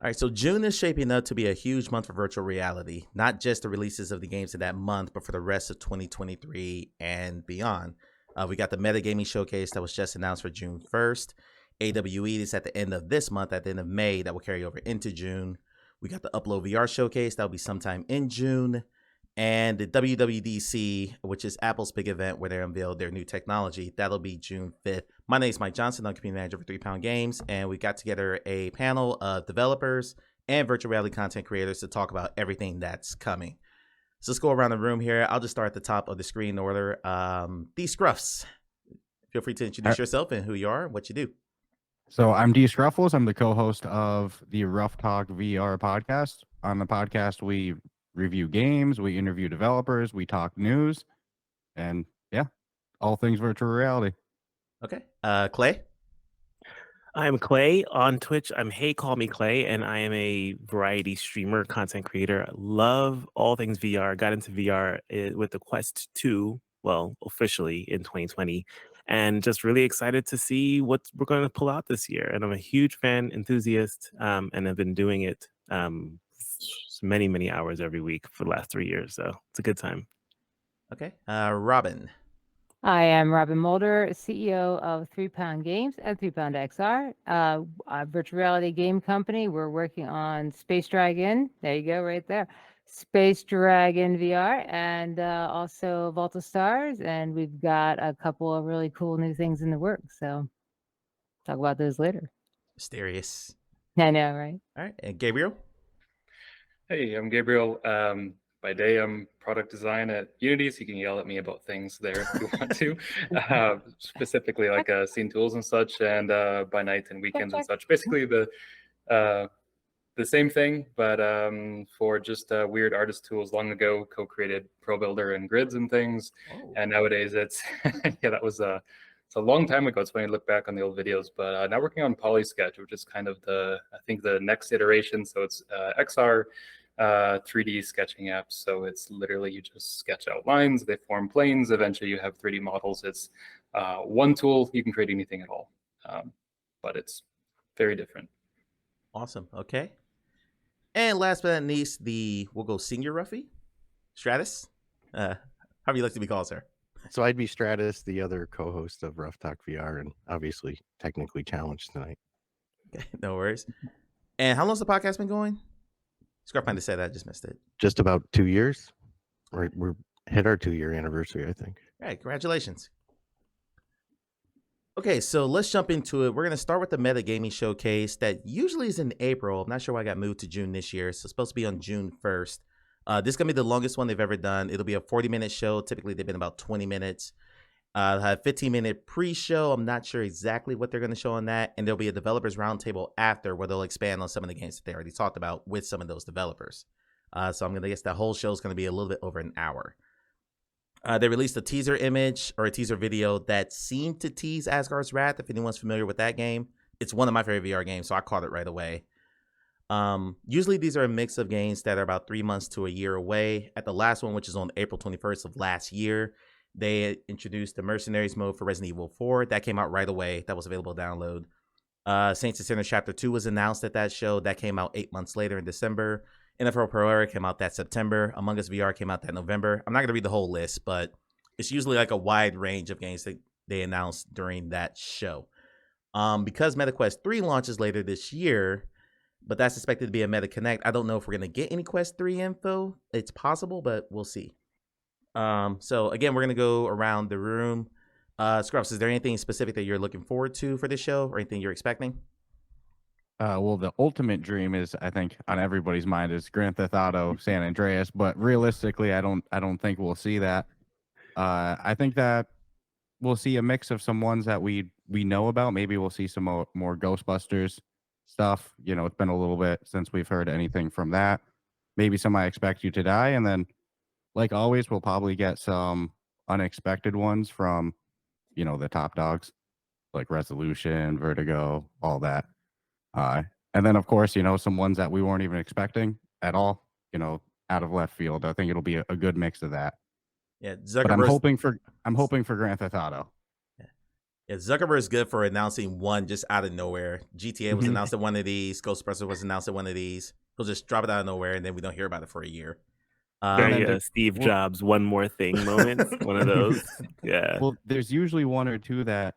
All right, so June is shaping up to be a huge month for virtual reality, not just the releases of the games in that month, but for the rest of 2023 and beyond. We got the Metagaming Showcase that was just announced for June 1st. AWE is at the end of this month, at the end of May, that will carry over into June. We got the UploadVR Showcase, that will be sometime in June. And the WWDC, which is Apple's big event where they unveiled their new technology, that'll be June 5th. My name is Mike Johnson. I'm community manager for 3 Pound Games, and we got together a panel of developers and virtual reality content creators to talk about everything that's coming. So let's go around the room here. I'll just start at the top of the screen order. D Scruffs, feel free to introduce yourself and who you are and what you do. So I'm D Scruffles. I'm the co-host of the Rough Talk VR podcast. On the podcast, we review games, we interview developers, we talk news, and yeah, all things virtual reality. Okay. Clay? I'm Clay. On Twitch, I'm Hey Call Me Clay, and I am a variety streamer, content creator. Love all things VR. Got into VR with the Quest 2, well, officially in 2020, and just really excited to see what we're going to pull out this year. And I'm a huge fan, enthusiast, and I've been doing it many, many hours every week for the last 3 years. So it's a good time. Okay. Robin? I am Robin Mulder, CEO of 3 Pound Games and 3 Pound XR, a virtual reality game company. We're working on Space Dragon. There you go, right there. Space Dragon VR and also Vault of Stars. And we've got a couple of really cool new things in the works. So talk about those later. Mysterious. I know, right? All right. And Gabriel? Hey, I'm Gabriel. By day, I'm product design at Unity, so you can yell at me about things there if you want to, specifically like scene tools and such, and by night and weekends and such. Basically the same thing, but for just weird artist tools. Long ago, co-created Pro Builder and grids and things, and nowadays it's yeah, that was it's a long time ago. It's funny to look back on the old videos, but now working on PolySketch, which is kind of I think the next iteration. So it's XR 3D sketching apps. So it's literally you just sketch out lines, they form planes, eventually you have 3D models. It's one tool, you can create anything at all, but it's very different. Awesome. Okay. And last but not least, we'll go senior Ruffy, Stratus. How do you like to be called, sir? So I'd be Stratus, the other co-host of Rough Talk VR, and obviously technically challenged tonight. Okay, no worries. And how long's the podcast been going? Scruff might have said that, I just missed it. Just about 2 years. We're hit our 2-year anniversary, I think. All right, congratulations. Okay, so let's jump into it. We're going to start with the Metagaming Showcase that usually is in April. I'm not sure why I got moved to June this year. So it's supposed to be on June 1st. This is going to be the longest one they've ever done. It'll be a 40-minute show. Typically, they've been about 20 minutes. Have 15-minute pre-show. I'm not sure exactly what they're going to show on that. And there'll be a developers roundtable after where they'll expand on some of the games that they already talked about with some of those developers. So I'm going to guess that whole show is going to be a little bit over an hour. They released a teaser image or a teaser video that seemed to tease Asgard's Wrath. If anyone's familiar with that game, it's one of my favorite VR games, so I caught it right away. Usually these are a mix of games that are about 3 months to a year away. At the last one, which is on April 21st of last year, they introduced the Mercenaries mode for Resident Evil 4. That came out right away. That was available to download. Saints and Sinners Chapter 2 was announced at that show. That came out 8 months later in December. NFL Pro Era came out that September. Among Us VR came out that November. I'm not going to read the whole list, but it's usually like a wide range of games that they announced during that show. Because MetaQuest 3 launches later this year, but that's expected to be a Meta Connect, I don't know if we're going to get any Quest 3 info. It's possible, but we'll see. So again, we're going to go around the room. Scruffs, is there anything specific that you're looking forward to for this show or anything you're expecting? Well, the ultimate dream is, I think, on everybody's mind is Grand Theft Auto San Andreas, but realistically, I don't think we'll see that. I think that we'll see a mix of some ones that we know about. Maybe we'll see some more Ghostbusters stuff. You know, it's been a little bit since we've heard anything from that. Maybe some I Expect You to Die, and then, like always, we'll probably get some unexpected ones from, you know, the top dogs, like Resolution, Vertigo, all that. And then, of course, you know, some ones that we weren't even expecting at all, you know, out of left field. I think it'll be a good mix of that. Yeah, but I'm hoping for Grand Theft Auto. Yeah. Yeah, Zuckerberg's good for announcing one just out of nowhere. GTA was announced at one of these. Ghostbusters was announced at one of these. He'll just drop it out of nowhere, and then we don't hear about it for a year. Very Steve Jobs, one more thing moment. One of those. Yeah. Well, there's usually one or two that,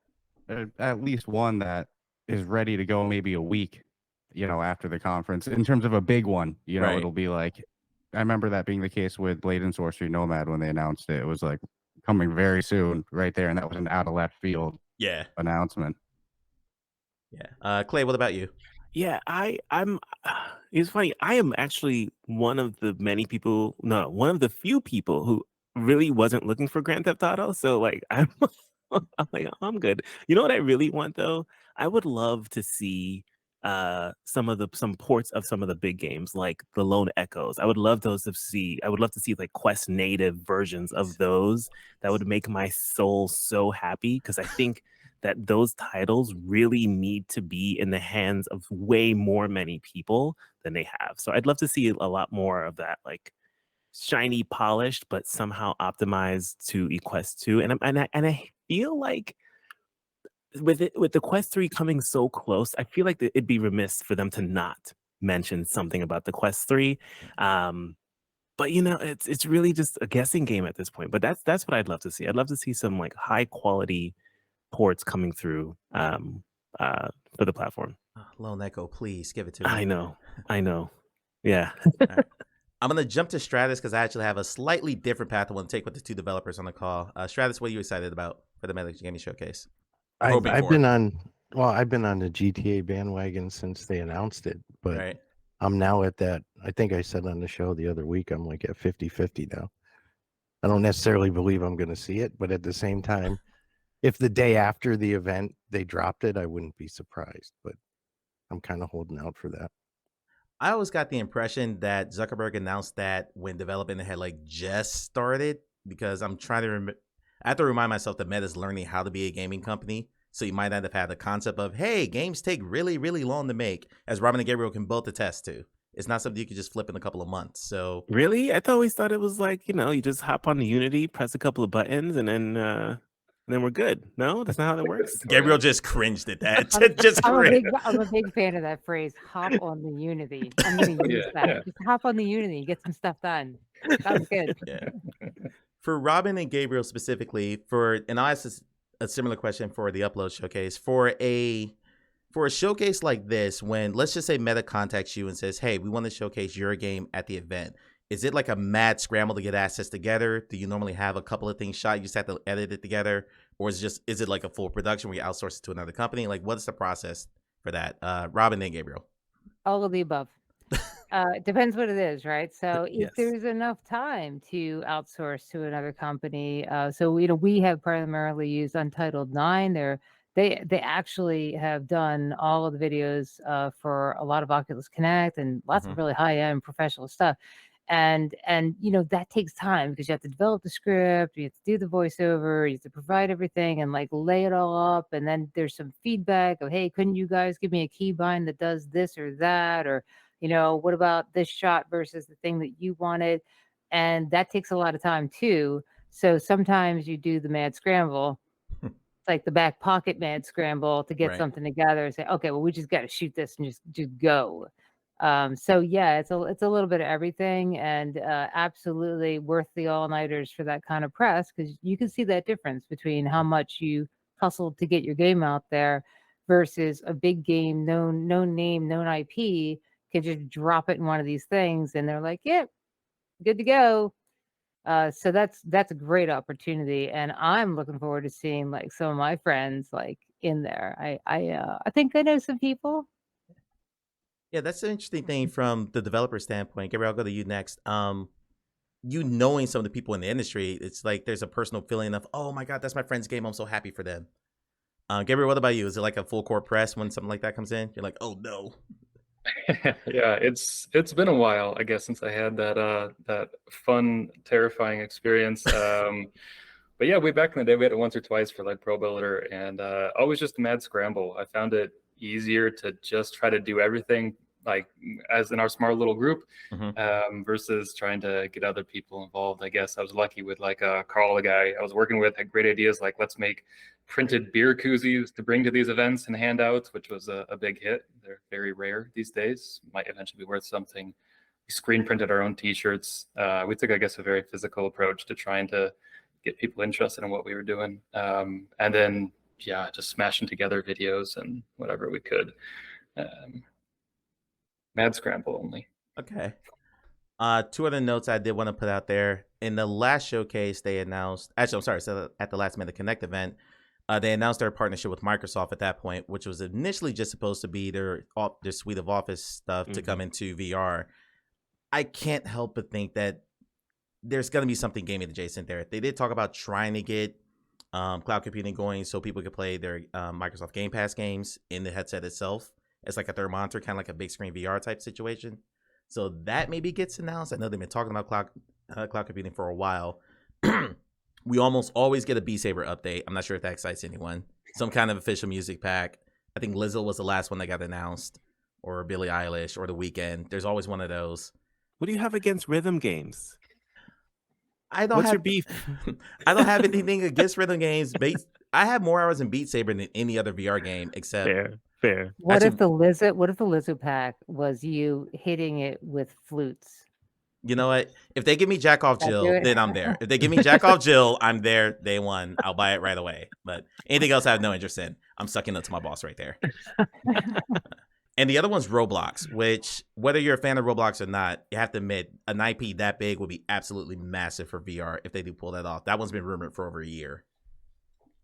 at least one that is ready to go maybe a week, after the conference. In terms of a big one, Right. it'll be like, I remember that being the case with Blade and Sorcery Nomad when they announced it. It was like coming very soon right there, and that was an out of left field announcement. Yeah. Clay, what about you? Yeah, I'm it's funny. I am actually one of the few people who really wasn't looking for Grand Theft Auto. So like I'm I'm like, I'm good. You know what I really want though? I would love to see some ports of some of the big games like the Lone Echoes. I would love to see like Quest native versions of those. That would make my soul so happy because I think that those titles really need to be in the hands of way many people than they have. So I'd love to see a lot more of that, like shiny, polished, but somehow optimized to Quest 2. And I feel like with the Quest 3 coming so close, I feel like it'd be remiss for them to not mention something about the Quest 3. But it's really just a guessing game at this point. But that's what I'd love to see. I'd love to see some like high quality ports coming through for the platform. Lone Echo, please give it to me. I know. Yeah. Right. I'm going to jump to Stratus because I actually have a slightly different path I want to take with the two developers on the call. Stratus, what are you excited about for the Meta Gaming Showcase? I've been on the GTA bandwagon since they announced it, but I'm now at that. I think I said on the show the other week, I'm like at 50-50 now. I don't necessarily believe I'm going to see it, but at the same time, if the day after the event they dropped it, I wouldn't be surprised, but I'm kind of holding out for that. I always got the impression that Zuckerberg announced that when development had like just started, because I'm trying to I have to remind myself that Meta's learning how to be a gaming company. So you might not have had the concept of, hey, games take really, really long to make, as Robin and Gabriel can both attest to. It's not something you could just flip in a couple of months. So really, I always thought it was like, you just hop on the Unity, press a couple of buttons, and then we're good. No, that's not how that works. Gabriel just cringed at that. I'm a big fan of that phrase, hop on the Unity. I'm going to use that. Yeah. Just hop on the Unity, get some stuff done. That was good. Yeah. For Robin and Gabriel specifically, and I'll ask a similar question for the Upload Showcase. For a showcase like this, when let's just say Meta contacts you and says, hey, we want to showcase your game at the event, is it like a mad scramble to get assets together? Do you normally have a couple of things shot? You just have to edit it together? Or is it like a full production where you outsource it to another company? Like, what is the process for that? Robin and Gabriel. All of the above. Depends what it is, right? So if there's enough time to outsource to another company, so we have primarily used Untitled 9. They actually have done all of the videos for a lot of Oculus Connect and lots of really high-end professional stuff. And that takes time because you have to develop the script, you have to do the voiceover, you have to provide everything and like lay it all up. And then there's some feedback of, hey, couldn't you guys give me a keybind that does this or that? Or, what about this shot versus the thing that you wanted? And that takes a lot of time too. So sometimes you do the mad scramble. It's like the back pocket mad scramble to get something together and say, okay, well, we just got to shoot this and just go. So yeah, it's a little bit of everything, and absolutely worth the all-nighters for that kind of press, because you can see that difference between how much you hustled to get your game out there versus a big game, known name, known IP, can just drop it in one of these things and they're like, yeah, good to go. So that's a great opportunity, and I'm looking forward to seeing like some of my friends like in there. I think I know some people. Yeah, that's an interesting thing from the developer standpoint. Gabriel, I'll go to you next. You knowing some of the people in the industry, it's like there's a personal feeling of, oh my God, that's my friend's game. I'm so happy for them. Gabriel, what about you? Is it like a full court press when something like that comes in? You're like, oh no. Yeah, it's been a while, I guess, since I had that fun, terrifying experience. But yeah, way back in the day, we had it once or twice for like Pro Builder, and always just a mad scramble. I found it easier to just try to do everything like as in our smart little group, Mhm. versus trying to get other people involved. I guess I was lucky with like Carl, the guy I was working with, had great ideas like let's make printed beer koozies to bring to these events and handouts, which was a big hit. They're very rare these days. Might eventually be worth something. We screen printed our own T-shirts. We took, I guess, a very physical approach to trying to get people interested in what we were doing, and then yeah, just smashing together videos and whatever we could. Mad scramble only. Okay. Two other notes I did want to put out there. In the last showcase, they announced. Actually, I'm sorry. So at the last minute Connect event, they announced their partnership with Microsoft at that point, which was initially just supposed to be their suite of Office stuff to come into VR. I can't help but think that there's going to be something gaming adjacent there. They did talk about trying to get cloud computing going so people could play their Microsoft Game Pass games in the headset itself. It's like a third monitor, kind of like a big screen VR type situation. So that maybe gets announced. I know they've been talking about cloud computing for a while. We almost always get a Beat Saber update. I'm not sure if that excites anyone. Some kind of official music pack. I think Lizzo was the last one that got announced, or Billie Eilish, or The Weeknd. There's always one of those. What do you have against rhythm games? What's your beef? I don't have anything against rhythm games. I have more hours in Beat Saber than any other VR game except. Fair. What if the Lizzo pack was you hitting it with flutes? You know what? If they give me Jack Off That do Jill, it? then I'm there. If they give me Jack Off Jill, I'm there day one. I'll buy it right away. But anything else I have no interest in. I'm sucking up to my boss right there. And the other one's Roblox, which whether you're a fan of Roblox or not, you have to admit an IP that big would be absolutely massive for VR if they do pull that off. That one's been rumored for over a year.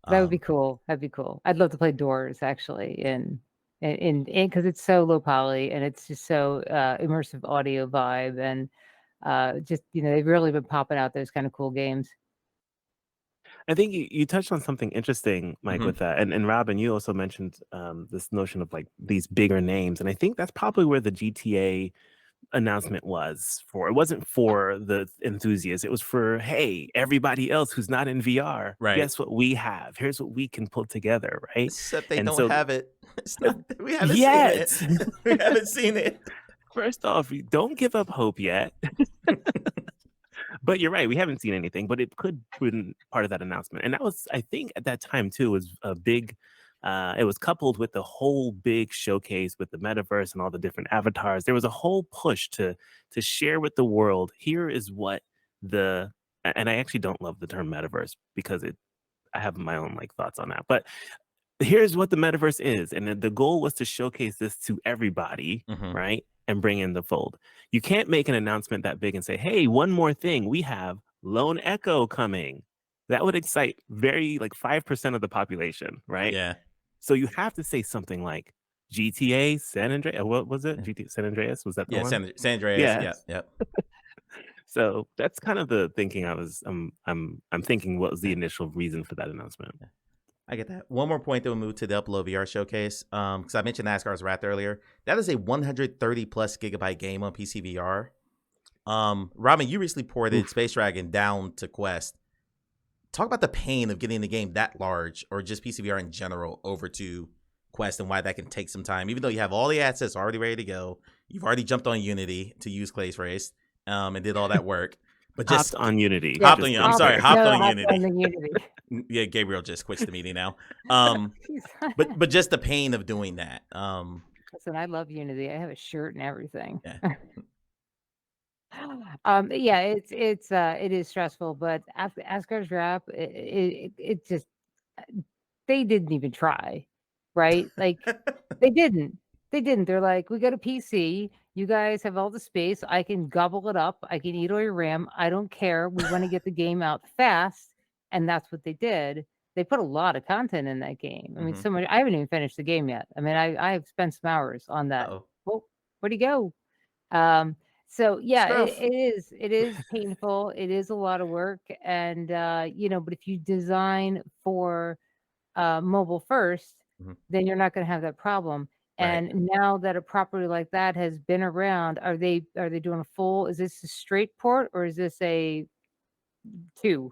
That would be cool. That'd be cool. I'd love to play Doors actually, in because it's so low poly and it's just so immersive audio vibe, and just they've really been popping out those kind of cool games. I think you touched on something interesting, Mike, with that. And Robin, you also mentioned this notion of like these bigger names. And I think that's probably where the GTA announcement was for. It wasn't for the enthusiasts. It was for, hey, everybody else who's not in VR. Right. Guess what we have? Here's what we can pull together, right? Except they don't have it. It's not, we haven't yet. seen it. We haven't seen it. First off, don't give up hope yet. But you're right, we haven't seen anything, but it could have been part of that announcement. And that was, I think at that time too, was a big, it was coupled with the whole big showcase with the metaverse and all the different avatars. There was a whole push to share with the world, here is what and I actually don't love the term metaverse because I have my own like thoughts on that, but here's what the metaverse is. And the goal was to showcase this to everybody, right? And bring in the fold. You can't make an announcement that big and say, hey, one more thing, we have Lone Echo coming. That would excite like 5% of the population, right? Yeah. So you have to say something like GTA San Andreas. What was it? GTA San Andreas? Was that the one? San Andreas. Yeah. So that's kind of the thinking I'm thinking what was the initial reason for that announcement. I get that. One more point that we'll move to the UploadVR showcase. Because I mentioned NASCAR's Wrath earlier. That is a 130 plus gigabyte game on PC VR. Robin, you recently ported Space Dragon down to Quest. Talk about the pain of getting the game that large, or just PC VR in general, over to Quest, and why that can take some time. Even though you have all the assets already ready to go, you've already jumped on Unity, to use Clay's phrase, and did all that work. But just hopped on Unity. Hopped on Unity. On the Unity. Yeah, Gabriel just quits the meeting now. But just the pain of doing that. Listen, I love Unity. I have a shirt and everything. Yeah. Yeah, it is stressful, but after Asgard's Wrath, it just, they didn't even try, right? Like they didn't. They're like, we got a PC. You guys have all the space. I can gobble it up. I can eat all your RAM. I don't care. We want to get the game out fast. And that's what they did. They put a lot of content in that game. I mean, so much. I haven't even finished the game yet. I mean, I have spent some hours on that. Well, where'd he go? So yeah, it is painful. It is a lot of work. And, but if you design for mobile first, then you're not going to have that problem. And now that a property like that has been around, are they doing a full? Is this a straight port or is this a 2?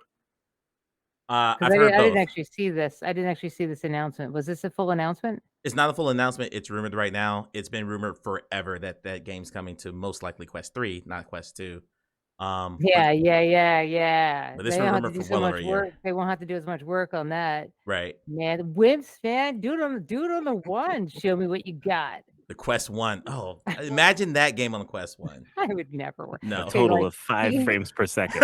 I didn't actually see this. I didn't actually see this announcement. Was this a full announcement? It's not a full announcement. It's rumored right now. It's been rumored forever that that game's coming to most likely Quest 3, not Quest 2. Yeah. But this They been don't have to rumored do for so well over much a work. year. They won't have to do as much work on that. Right. Man, wimps, man. Do it on the one. Show me what you got. The Quest 1. Oh, imagine that game on the Quest 1. I would never work. A No. total of 5 frames per second.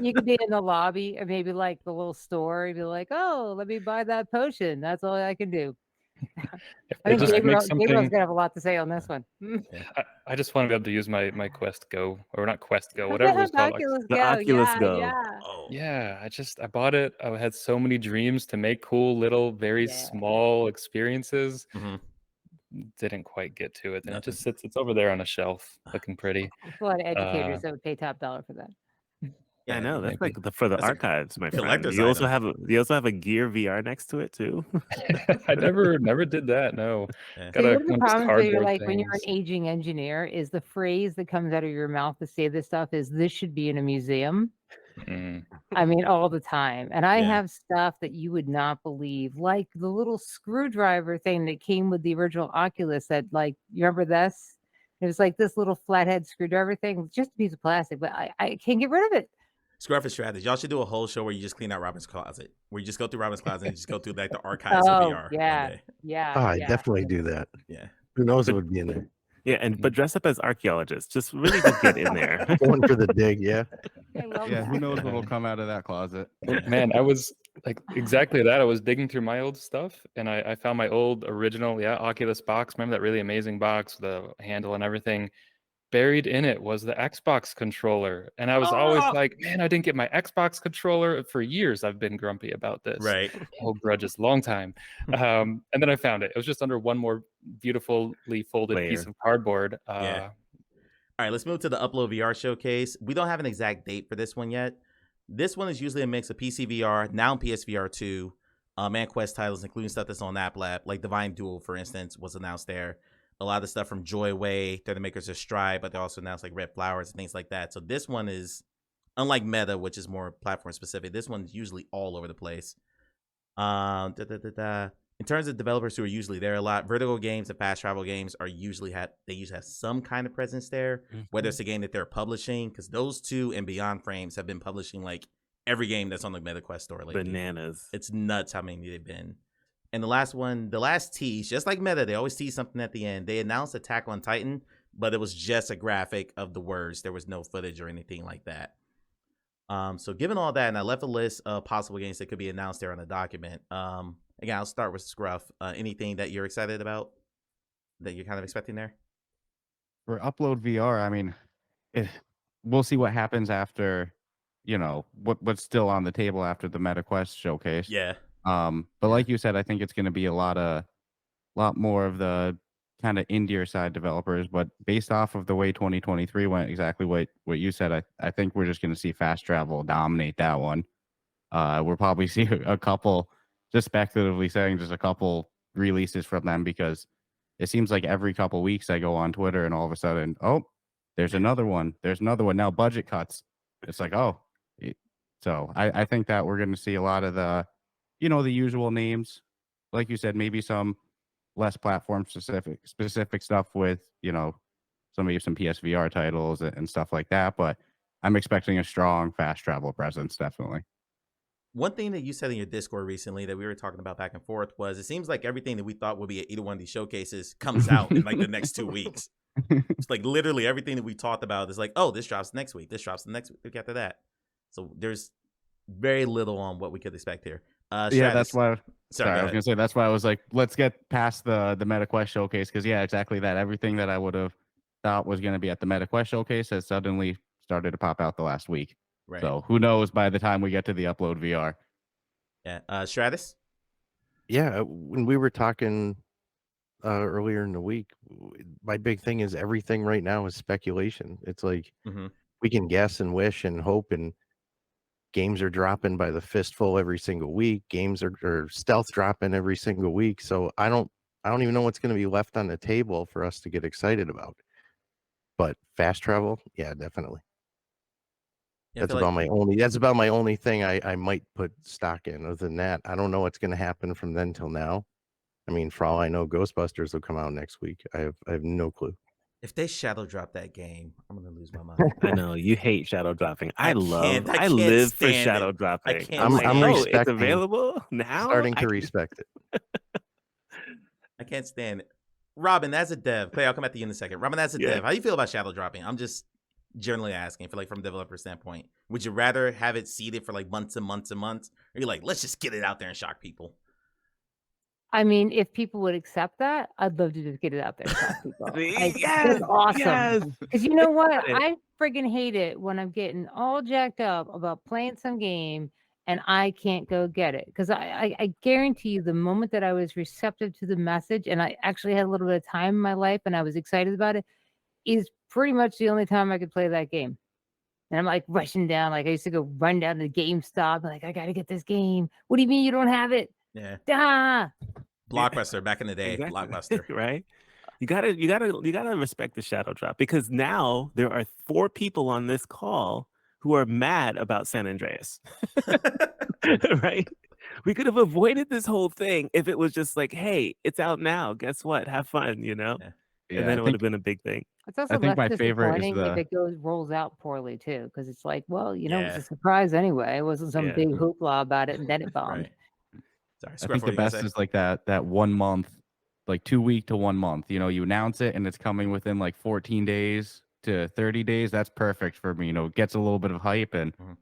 You could be in the lobby or maybe like the little store and be like, oh, let me buy that potion. That's all I can do. I think Gabriel's gonna have a lot to say on this one. I just want to be able to use my Quest Go, or not Quest Go, whatever it's called. The Oculus Go. Oh. Yeah, I bought it. I had so many dreams to make cool little, very small experiences. Mm-hmm. Didn't quite get to it, and No. it just sits. It's over there on a shelf, looking pretty. There's a lot of educators that would pay top dollar for that. Yeah, I know. That's maybe. like for the That's a archives, my friend. collector's You also item. have a Gear VR next to it too. I never did that. No, Yeah. So got one of the one of those problems where you're cardboard like when you're an things. aging engineer is the phrase that comes out of your mouth to say this stuff is this should be in a museum. Mm. I mean, all the time. And I Yeah. have stuff that you would not believe, like the little screwdriver thing that came with the original Oculus that, like, you remember this? It was like this little flathead screwdriver thing, just a piece of plastic, but I can't get rid of it. Scruff strategy. Y'all should do a whole show where you just clean out Robin's closet, where you just go through Robin's closet and just go through like the archives of VR. Yeah. Oh, I definitely do that. Yeah. Who knows what would be in there? Yeah, but dress up as archaeologists. Just really just get in there. Going for the dig, yeah. I love Yeah, that. who knows what'll come out of that closet? Man, I was like exactly that. I was digging through my old stuff, and I found my old original, Oculus box. Remember that really amazing box, the handle and everything? Buried in it was the Xbox controller, and I was always like, man, I didn't get my Xbox controller. For years I've been grumpy about this. Right. Hold grudges, long time. And then I found it. It was just under one more beautifully folded piece Layer. of cardboard. Yeah. All right, let's move to the UploadVR showcase. We don't have an exact date for this one yet. This one is usually a mix of PC VR, now PSVR 2, and Quest titles, including stuff that's on App Lab, like Divine Duel, for instance, was announced there. A lot of stuff from Joyway. They're the makers of Stride, but they also announced like Red Flowers and things like that. So this one is, unlike Meta, which is more platform specific, this one's usually all over the place. In terms of developers who are usually there a lot, Vertigo games and Fast Travel games are usually have some kind of presence there, whether it's a game that they're publishing, because those two and Beyond Frames have been publishing like every game that's on the MetaQuest store lately. Bananas. It's nuts how many they've been. And the last tease, just like Meta, they always tease something at the end. They announced Attack on Titan, but it was just a graphic of the words. There was no footage or anything like that. So given all that, and I left a list of possible games that could be announced there on the document. Again, I'll start with Scruff. Anything that you're excited about that you're kind of expecting there? For UploadVR, I mean, we'll see what happens after, what's still on the table after the MetaQuest showcase. Yeah. But like you said, I think it's going to be a lot more of the kind of indier side developers. But based off of the way 2023 went, exactly what you said, I think we're just going to see Fast Travel dominate that one. We'll probably see a couple, just speculatively saying, just a couple releases from them, because it seems like every couple weeks I go on Twitter and all of a sudden, there's another one. There's another one. Now budget cuts. It's like, so I think that we're going to see a lot of the usual names, like you said, maybe some less platform specific stuff with, some PSVR titles and stuff like that. But I'm expecting a strong Fast Travel presence, definitely. One thing that you said in your Discord recently that we were talking about back and forth was it seems like everything that we thought would be at either one of these showcases comes out in like the next 2 weeks. It's like literally everything that we talked about is like, this drops next week. This drops the next week after that. So there's very little on what we could expect here. Yeah, that's why. Sorry, I was gonna say that's why I was like, let's get past the MetaQuest showcase, because exactly that. Everything that I would have thought was going to be at the MetaQuest showcase has suddenly started to pop out the last week. Right. So who knows by the time we get to the UploadVR. Yeah. Stratus? Yeah, when we were talking earlier in the week, my big thing is everything right now is speculation. It's like we can guess and wish and hope, and games are dropping by the fistful every single week. Games are stealth dropping every single week. So I don't even know what's going to be left on the table for us to get excited about. But Fast Travel, yeah, definitely. That's about my only thing I might put stock in. Other than that, I don't know what's going to happen from then till now. I mean, for all I know, Ghostbusters will come out next week. I have no clue. If they shadow drop that game, I'm gonna lose my mind. I know you hate shadow dropping. I can't live for stand shadow it. dropping. can't I'm like, stand oh, it. it's respecting- available now. Starting to respect it. I can't stand it. Robin, as a dev, Clay, I'll come back to you in a second. Robin, as a Yeah. dev, how do you feel about shadow dropping? I'm just generally asking for from a developer standpoint. Would you rather have it seeded for months and months and months? Or you're like, let's just get it out there and shock people? I mean, if people would accept that, I'd love to just get it out there and shock people. See? That's Yes, awesome. yes. Because you know what? Got it. I friggin' hate it when I'm getting all jacked up about playing some game and I can't go get it. Because I guarantee you, the moment that I was receptive to the message and I actually had a little bit of time in my life and I was excited about it, is pretty much the only time I could play that game. And I'm rushing down. I used to go run down to GameStop. I got to get this game. What do you mean you don't have it? Yeah. Ah! Blockbuster back in the day. Exactly. Blockbuster. Right? You gotta respect the shadow drop, because now there are 4 people on this call who are mad about San Andreas. Right? We could have avoided this whole thing if it was just hey, it's out now. Guess what? Have fun, Yeah. Yeah, and then I it would think have been a big thing. It's also think less my favorite is disappointing if the it rolls out poorly too, because it's well, it was Yeah. a surprise anyway. It wasn't some Yeah. big hoopla about it, and then it bombed. Right. Sorry, I Scruff, think what the you gonna best say? is that 1 month, 2 week to 1 month. You announce it and it's coming within 14 days to 30 days. That's perfect for me. It gets a little bit of hype, and Mhm.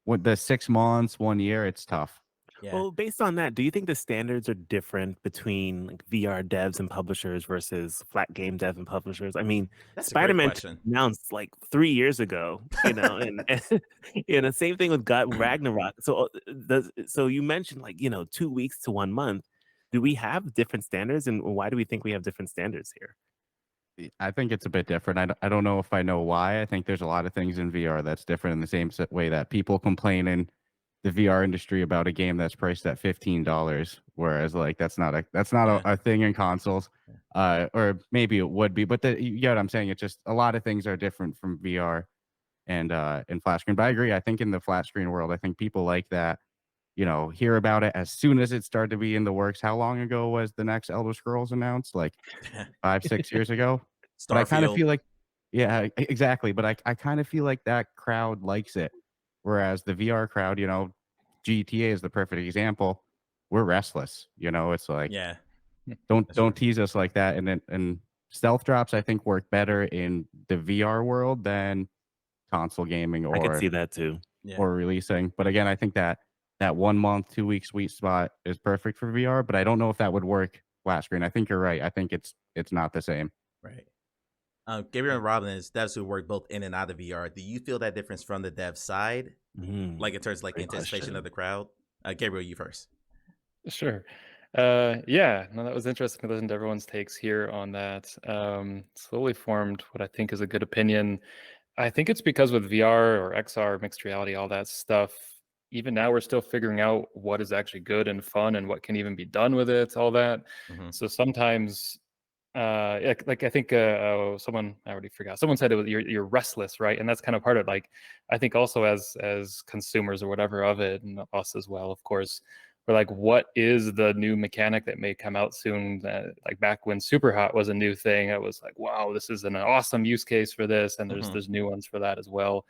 with the 6 months, 1 year, it's tough. Yeah. Well, based on that, do you think the standards are different between VR devs and publishers versus flat game devs and publishers? I mean, That's a great Spider-Man question. announced 3 years ago, and the same thing with God Ragnarok. So, so you mentioned 2 weeks to 1 month. Do we have different standards, and why do we think we have different standards here? I think it's a bit different. I don't know if I know why. I think there's a lot of things in VR that's different in the same way that people complain in the VR industry about a game that's priced at $15, whereas that's not Yeah. a thing in consoles, or maybe it would be, but you get what I'm saying. It's just a lot of things are different from VR and flat screen. But I agree. I think in the flat screen world, I think people like that, hear about it as soon as it started to be in the works. How long ago was the next Elder Scrolls announced? 5-6 years ago. But I kind of Starfield. feel yeah, exactly. But I kind of feel like that crowd likes it. Whereas the VR crowd, GTA is the perfect example. We're restless. It's Yeah. don't That's true. tease us like that. And stealth drops, I think, work better in the VR world than console gaming I could or see that too. Yeah. or releasing. But again, I think that 1 month, 2 week sweet spot is perfect for VR. But I don't know if that would work flat screen. I think you're right. I think it's not the same. Right. Gabriel and Robin is devs who work both in and out of VR. Do you feel that difference from the dev side, in terms of Great anticipation question. of the crowd? Gabriel, you first. Sure. Yeah, no, that was interesting to listen to everyone's takes here on that. Slowly formed what I think is a good opinion. I think it's because with VR or XR, mixed reality, all that stuff, even now we're still figuring out what is actually good and fun and what can even be done with it, all that. Mhm. So sometimes, I think someone, I already forgot, someone said it was you're restless, right? And that's kind of part of it. I think also as consumers or whatever of it, and us as well, of course, we're what is the new mechanic that may come out soon? Back when Super Hot was a new thing, it was wow, this is an awesome use case for this, and there's new ones for that as well.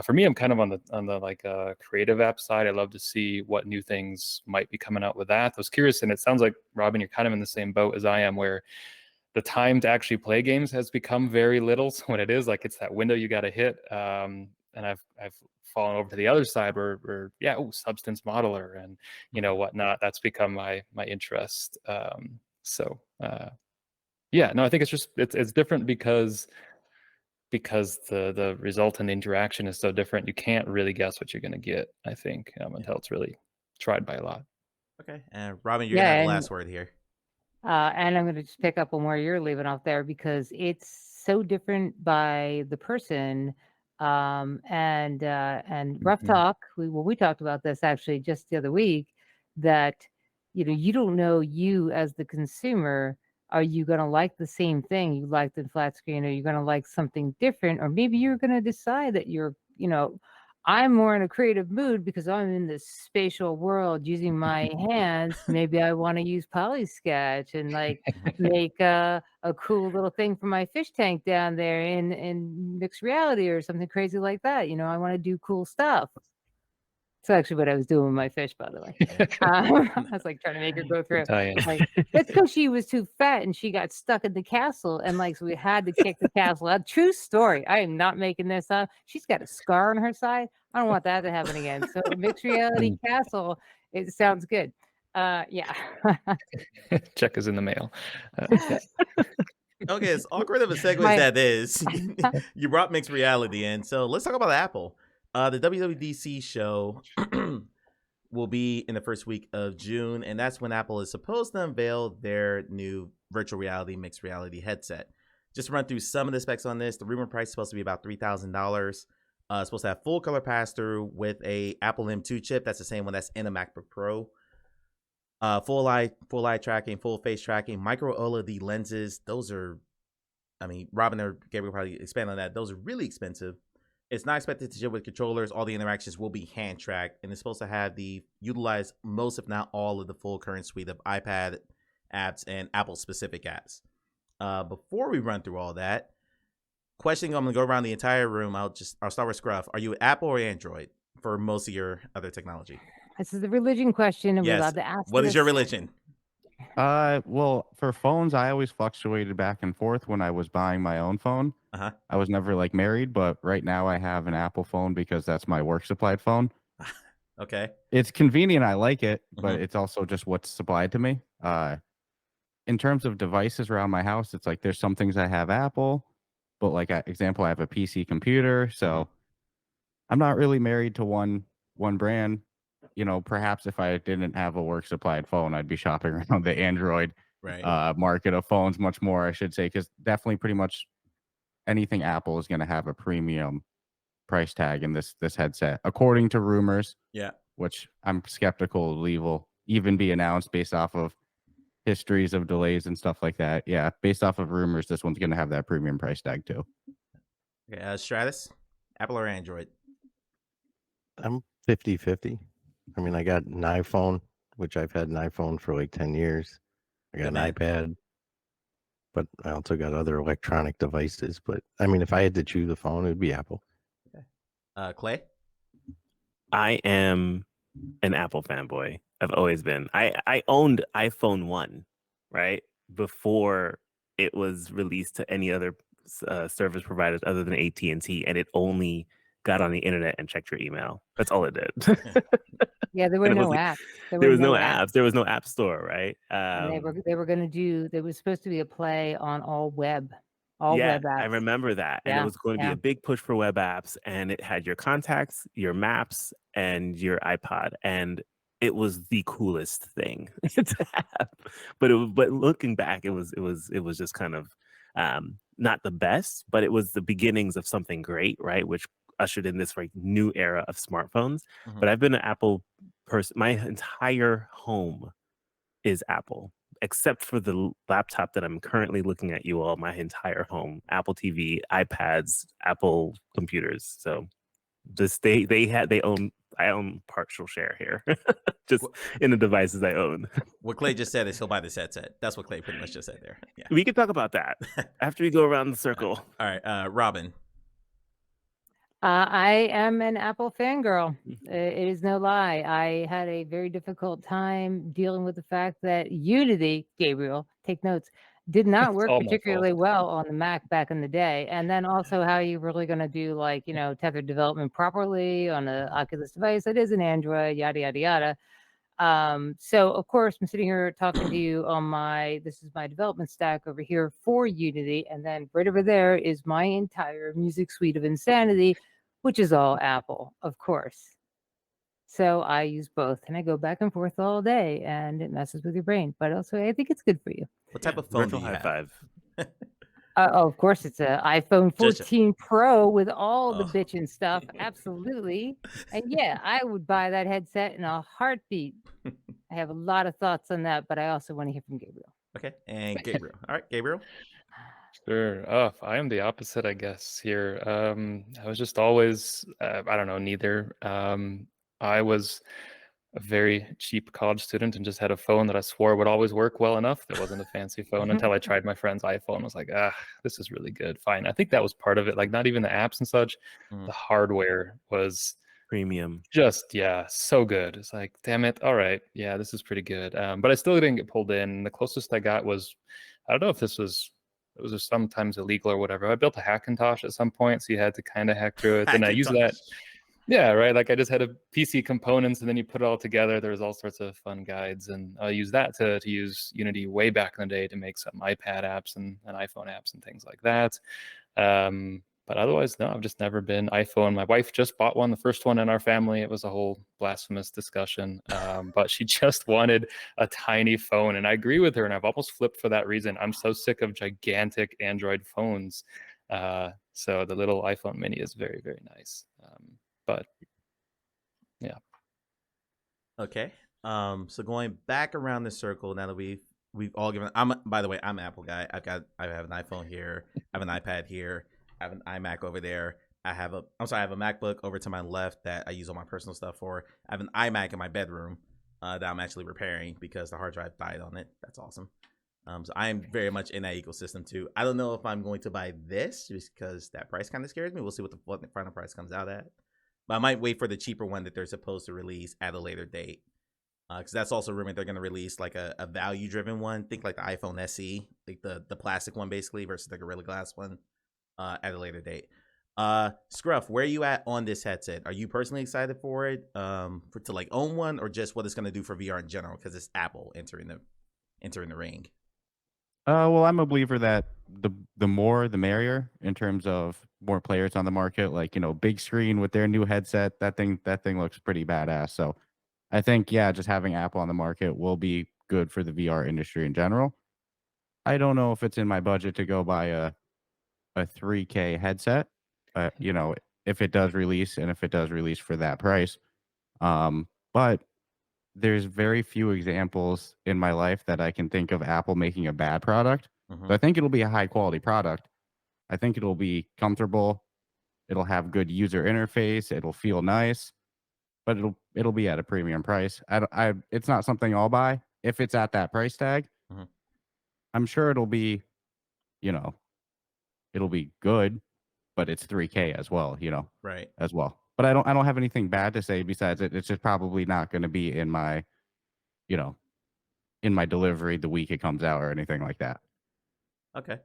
For me, I'm kind of on the creative app side. I love to see what new things might be coming out with that. I was curious, and it sounds like, Robin, you're kind of in the same boat as I am, where the time to actually play games has become very little. So when it is it's that window you got to hit. And I've fallen over to the other side where substance modeler and whatnot. That's become my interest. Yeah, no, I think it's different because the resultant interaction is so different. You can't really guess what you're going to get, I think, until it's really tried by a lot. Okay. And Robin, you're gonna have the and last word here. and I'm going to just pick up on where you're leaving off there because it's so different by the person. And rough talk. We talked about this actually just the other week that you don't know, you as the consumer, are you going to like the same thing you liked in flat screen? Are you going to like something different? Or maybe you're going to decide that I'm more in a creative mood because I'm in this spatial world using my hands. Maybe I want to use Polysketch and like make a cool little thing for my fish tank down there in mixed reality or something crazy like that. I want to do cool stuff. That's actually what I was doing with my fish, by the way. I was like trying to make her go through. Like, that's because she was too fat and she got stuck in the castle, and like so we had to kick the castle out. True story. I am not making this up. She's got a scar on her side. I don't want that to happen again. So mixed reality castle. It sounds good. Yeah. Check is in the mail. Okay, as awkward of a segue as that is, you brought mixed reality in. So let's talk about Apple. The WWDC show will be in the first week of June, and that's when Apple is supposed to unveil their new virtual reality, mixed reality headset. Just to run through some of the specs on this, the rumor price is supposed to be about $3,000. It's supposed to have full color pass-through with a Apple M2 chip. That's the same one that's in a MacBook Pro. Full eye tracking, full face tracking, micro OLED lenses. Those are, Robin or Gabriel probably expand on that. Those are really expensive. It's not expected to ship with controllers. All the interactions will be hand tracked, and it's supposed to utilize most, if not all, of the full current suite of iPad apps and Apple specific apps. Before we run through all that, I'm gonna go around the entire room. I'll start with Scruff. Are you Apple or Android for most of your other technology? This is the religion question, and we're Yes. allowed to ask. What is your religion? Well, for phones, I always fluctuated back and forth when I was buying my own phone. I was never like married, but right now I have an Apple phone because that's my work supplied phone. Okay. It's convenient. I like it, but it's also just what's supplied to me. In terms of devices around my house, it's like there's some things I have Apple, but like example, I have a PC computer, so I'm not really married to one brand. Perhaps if I didn't have a work supplied phone, I'd be shopping around the Android market of phones much more, I should say, because definitely pretty much anything Apple is going to have a premium price tag in this headset, according to rumors. Yeah. Which I'm skeptical will even be announced based off of histories of delays and stuff like that. Yeah, based off of rumors, this one's going to have that premium price tag too. Okay, Stratus, Apple or Android? I'm 50-50. I got an iPhone, which I've had an iPhone for like 10 years. I got an iPad, but I also got other electronic devices. But if I had to choose a phone, it would be Apple. Okay. Clay? I am an Apple fanboy. I've always been. I owned iPhone 1, right? Before it was released to any other service providers other than AT&T, and it only got on the internet and checked your email. That's all it did. Yeah, there were no apps. There was no apps. There was no app store, right? And they were going to do. There was supposed to be a play on all web apps. I remember that, and it was going to be a big push for web apps, and it had your contacts, your maps, and your iPod, and it was the coolest thing to have. But looking back, it was just kind of not the best, but it was the beginnings of something great, right? Which ushered in this new era of smartphones. But I've been an Apple person. My entire home is Apple, except for the laptop that I'm currently looking at you all. My entire home, Apple TV, iPads, Apple computers. So I own partial share here, just in the devices I own. What Clay just said is he'll buy this headset. That's what Clay pretty much just said there. Yeah. We can talk about that after we go around the circle. All right, Robin. I am an Apple fangirl. It is no lie. I had a very difficult time dealing with the fact that Unity, Gabriel, take notes, did not work particularly well on the Mac back in the day. And then also how you're really going to do tethered development properly on an Oculus device that is an Android, yada, yada, yada. So of course I'm sitting here talking to you on this is my development stack over here for Unity. And then right over there is my entire music suite of insanity, which is all Apple, of course. So I use both and I go back and forth all day and it messes with your brain, but also I think it's good for you. What type of phone do you have? Five. Of course, it's an iPhone 14 Pro with all the bitchin' stuff. Absolutely. And yeah, I would buy that headset in a heartbeat. I have a lot of thoughts on that, but I also want to hear from Gabriel. Okay. And Gabriel. All right, Gabriel. Sure. Oh, I am the opposite, I guess, here. I was just always, I don't know, neither. I was a very cheap college student and just had a phone that I swore would always work well enough. That wasn't a fancy phone until I tried my friend's iPhone. I was like, this is really good. Fine. I think that was part of it. Like, not even the apps and such. The hardware was Premium. just, yeah, so good. It's like, damn it. All right. Yeah, this is pretty good. But I still didn't get pulled in. The closest I got was, I don't know if it was just sometimes illegal or whatever. I built a Hackintosh at some point, so you had to kind of hack through it. And I used that. Yeah, right. Like I just had a PC components, and then you put it all together. There's all sorts of fun guides, and I use that to use Unity way back in the day to make some iPad apps and iPhone apps and things like that. But otherwise, no, I've just never been iPhone. My wife just bought one, the first one in our family. It was a whole blasphemous discussion, but she just wanted a tiny phone, and I agree with her. And I've almost flipped for that reason. I'm so sick of gigantic Android phones. So the little iPhone Mini is very, very nice. But yeah. Okay. So going back around the circle now that we've all given. By the way, I'm an Apple guy. I have an iPhone here. I have an iPad here. I have an iMac over there. I have a MacBook over to my left that I use all my personal stuff for. I have an iMac in my bedroom that I'm actually repairing because the hard drive died on it. That's awesome. So I am very much in that ecosystem too. I don't know if I'm going to buy this just because that price kind of scares me. We'll see what the final price comes out at. But I might wait for the cheaper one that they're supposed to release at a later date. Because that's also rumored they're going to release like a value-driven one. Think like the iPhone SE, like the plastic one basically versus the Gorilla Glass one at a later date. Scruff, where are you at on this headset? Are you personally excited for it to like own one, or just what it's going to do for VR in general because it's Apple entering the ring? Well, I'm a believer that the more the merrier in terms of more players on the market. Like, big screen with their new headset, that thing looks pretty badass. So I think, yeah, just having Apple on the market will be good for the VR industry in general. I don't know if it's in my budget to go buy a 3K headset, if it does release, and if it does release for that price. But there's very few examples in my life that I can think of Apple making a bad product. So I think it'll be a high quality product. I think it'll be comfortable. It'll have good user interface. It'll feel nice, but it'll be at a premium price. It's not something I'll buy if it's at that price tag. I'm sure it'll be, it'll be good, but it's 3K as well, right, as well. But I don't have anything bad to say besides it. It's just probably not going to be in my, in my delivery the week it comes out or anything like that. Okay.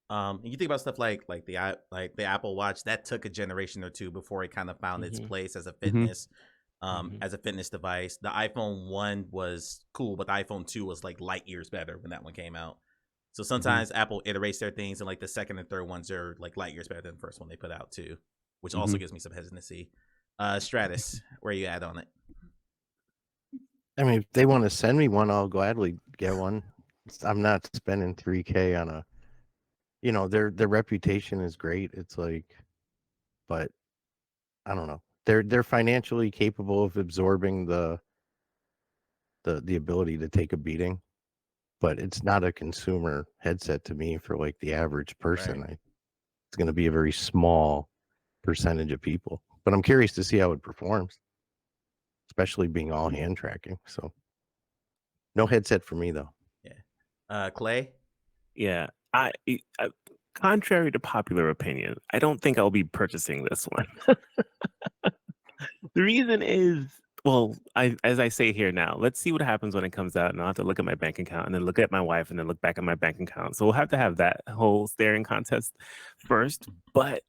And you think about stuff like the Apple Watch that took a generation or two before it kind of found its place as a fitness device. The iPhone 1 was cool, but the iPhone 2 was like light years better when that one came out. So sometimes Apple iterates their things, and like the second and third ones are like light years better than the first one they put out too, which also gives me some hesitancy. Stratus, where are you at on it? I mean, if they want to send me one, I'll gladly get one. I'm not spending 3K on a, their reputation is great. It's like, but I don't know. They're financially capable of absorbing the ability to take a beating, but it's not a consumer headset to me for like the average person. Right. It's going to be a very small percentage of people, but I'm curious to see how it performs, especially being all hand tracking. So no headset for me though. Yeah. Clay? Yeah. I contrary to popular opinion, I don't think I'll be purchasing this one. The reason is, well, as I say here now, let's see what happens when it comes out, and I'll have to look at my bank account and then look at my wife and then look back at my bank account. So we'll have to have that whole staring contest first. But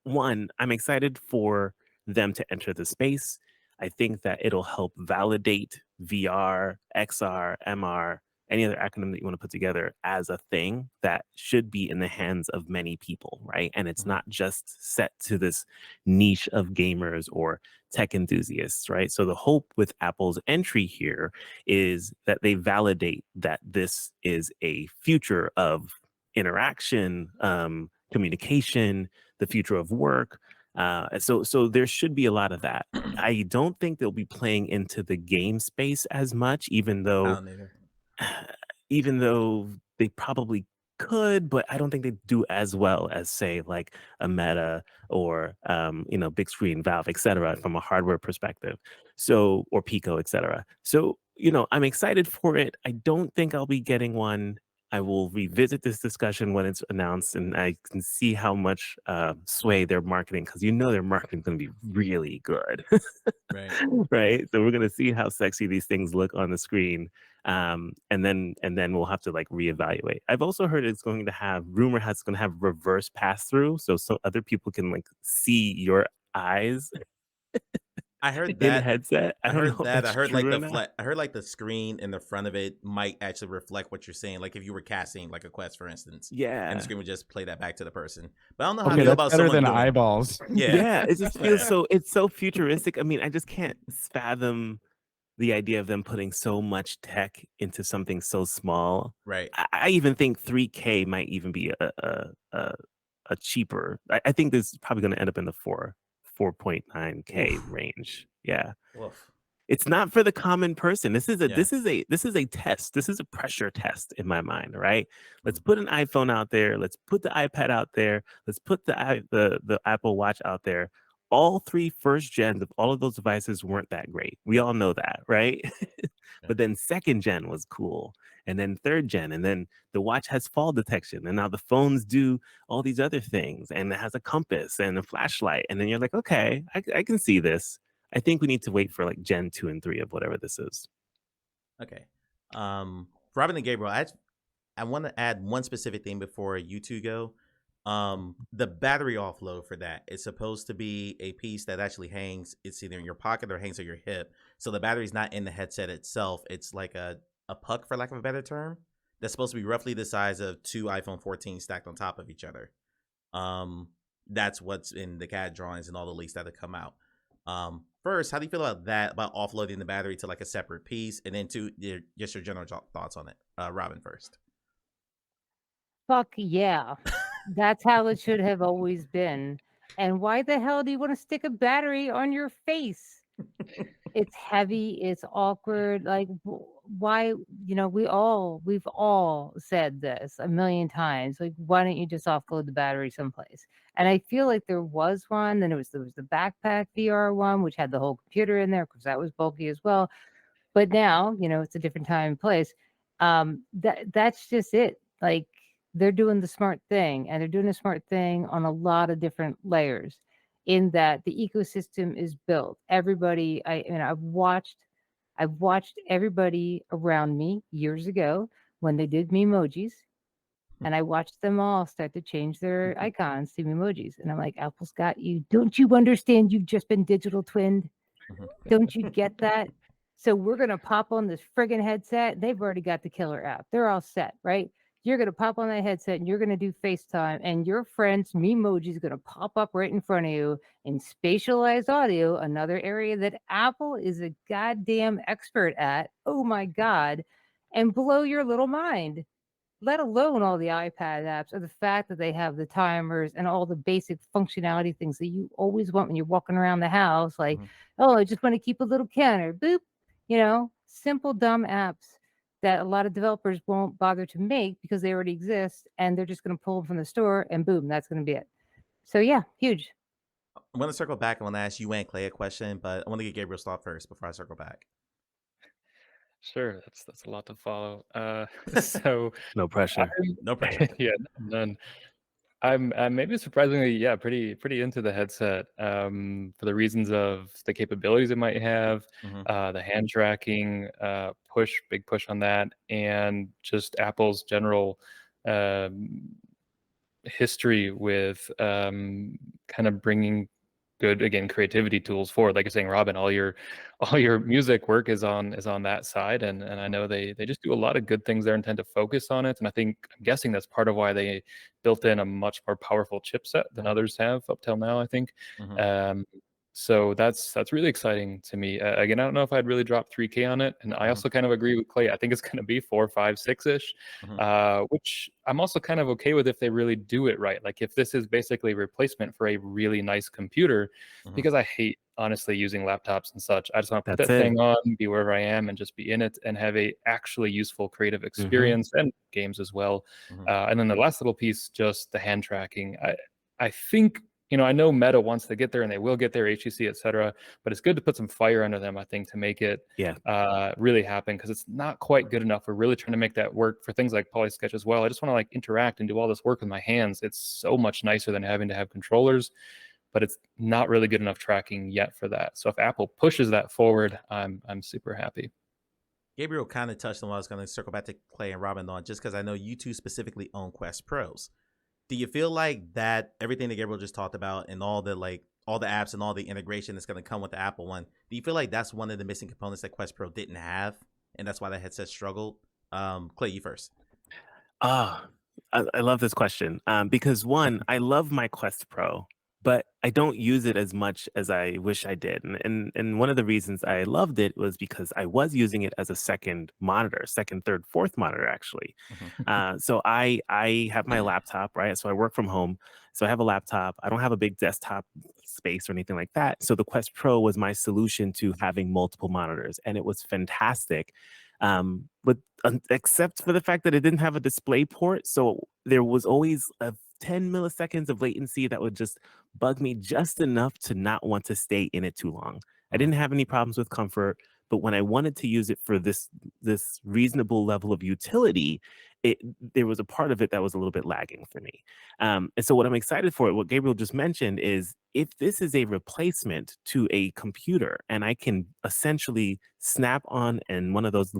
one, I'm excited for them to enter the space. I think that it'll help validate VR, XR, MR, any other acronym that you want to put together as a thing that should be in the hands of many people, right? And it's not just set to this niche of gamers or tech enthusiasts, right? So the hope with Apple's entry here is that they validate that this is a future of interaction, communication, the future of work. So there should be a lot of that. I don't think they'll be playing into the game space as much, even though they probably could, but I don't think they do as well as say like a Meta or big screen Valve, etc. from a hardware perspective. So or Pico, etc. So I'm excited for it. I don't think I'll be getting one. I will revisit this discussion when it's announced, and I can see how much sway they're marketing, because their marketing is going to be really good. Right. Right. So we're going to see how sexy these things look on the screen. And then we'll have to like reevaluate. I've also heard it's going to have reverse pass through, so other people can like see your eyes I heard in that. headset. I don't know if that's I heard like true or the not. I heard like the screen in the front of it might actually reflect what you're saying. Like if you were casting like a Quest, for instance, and Yeah. the screen would just play that back to the person. But I don't know how I Okay, feel that's about better someone than doing. eyeballs. Yeah. Yeah, it just feels Yeah. it's so futuristic. I mean, I just can't fathom the idea of them putting so much tech into something so small. Right. I even think 3K might even be a cheaper. I think this is probably going to end up in the 4.9K Oof. range. Yeah. Woof. It's not for the common person. This is a Yeah. this is a test. This is a pressure test in my mind, right? Let's put an iPhone out there. Let's put the iPad out there. Let's put the Apple Watch out there. All three first gens of all of those devices weren't that great. We all know that, right? But then second gen was cool. And then third gen. And then the watch has fall detection. And now the phones do all these other things. And it has a compass and a flashlight. And then you're like, okay, I can see this. I think we need to wait for like Gen 2 and 3 of whatever this is. Okay. Robin and Gabriel, I want to add one specific thing before you two go. The battery offload for that is supposed to be a piece that actually hangs. It's either in your pocket or hangs on your hip. So the battery's not in the headset itself. It's like a puck, for lack of a better term, that's supposed to be roughly the size of two iPhone 14 stacked on top of each other. That's what's in the CAD drawings and all the leaks that have come out. First, how do you feel about that, about offloading the battery to like a separate piece? And then just your general thoughts on it. Robin first. Fuck yeah. That's how it should have always been. And why the hell do you want to stick a battery on your face? It's heavy, it's awkward. Like why, we've all said this a million times. Like, why don't you just offload the battery someplace? And I feel like there was one, then there was the backpack VR one, which had the whole computer in there because that was bulky as well. But now, it's a different time and place. That's just it. Like, they're doing the smart thing, and they're doing the smart thing on a lot of different layers, in that the ecosystem is built. Everybody, I've watched everybody around me years ago when they did memojis, and I watched them all start to change their icons to memojis. And I'm like, Apple's got you. Don't you understand? You've just been digital twinned. Don't you get that? So we're going to pop on this friggin' headset. They've already got the killer app. They're all set, right? You're going to pop on that headset and you're going to do FaceTime, and your friend's Memoji is going to pop up right in front of you in spatialized audio, another area that Apple is a goddamn expert at. Oh my God. And blow your little mind. Let alone all the iPad apps, or the fact that they have the timers and all the basic functionality things that you always want when you're walking around the house. Like, oh, I just want to keep a little counter. Boop. Simple, dumb apps that a lot of developers won't bother to make because they already exist, and they're just going to pull them from the store, and boom, that's going to be it. So yeah, huge. I'm going to circle back. I want to ask you and Clay a question, but I want to get Gabriel's thought first before I circle back. Sure, that's a lot to follow. So no pressure. No pressure. Yeah, none. I'm maybe surprisingly, pretty into the headset for the reasons of the capabilities it might have, the hand tracking, big push on that, and just Apple's general history with kind of bringing good, again, creativity tools forward. Like you're saying, Robin, all your music work is on that side, and I know they just do a lot of good things there and tend to focus on it. And I'm guessing that's part of why they built in a much more powerful chipset than others have up till now, I think. So that's really exciting to me. Again, I don't know if I'd really drop 3K on it, and I also kind of agree with Clay. I think it's going to be 4, 5, 6-ish, which I'm also kind of okay with if they really do it right. Like if this is basically a replacement for a really nice computer, because I hate honestly using laptops and such. I just want to put that thing on, be wherever I am, and just be in it and have a actually useful creative experience and games as well. And then the last little piece, just the hand tracking. I think, you know, I know Meta wants to get there, and they will get there, HTC, et cetera, but it's good to put some fire under them, I think, to make it really happen, because it's not quite good enough. We're really trying to make that work for things like PolySketch as well. I just want to like interact and do all this work with my hands. It's so much nicer than having to have controllers, but it's not really good enough tracking yet for that. So if Apple pushes that forward, I'm super happy. Gabriel kind of touched on what I was going to circle back to Clay and Robin on, just because I know you two specifically own Quest Pros. Do you feel like that everything that Gabriel just talked about and all the apps and all the integration that's going to come with the Apple One, do you feel like that's one of the missing components that Quest Pro didn't have, and that's why that headset struggled? Clay, you first. I love this question because one, I love my Quest Pro, but I don't use it as much as I wish I did. And one of the reasons I loved it was because I was using it as a second monitor, second, third, fourth monitor, actually. So I have my laptop, right? So I work from home. So I have a laptop. I don't have a big desktop space or anything like that. So the Quest Pro was my solution to having multiple monitors, and it was fantastic. But except for the fact that it didn't have a display port. So there was always a 10 milliseconds of latency that would just bug me just enough to not want to stay in it too long. I didn't have any problems with comfort, but when I wanted to use it for this reasonable level of utility, there was a part of it that was a little bit lagging for me. And so what I'm excited for, what Gabriel just mentioned, is if this is a replacement to a computer and I can essentially snap on and one of those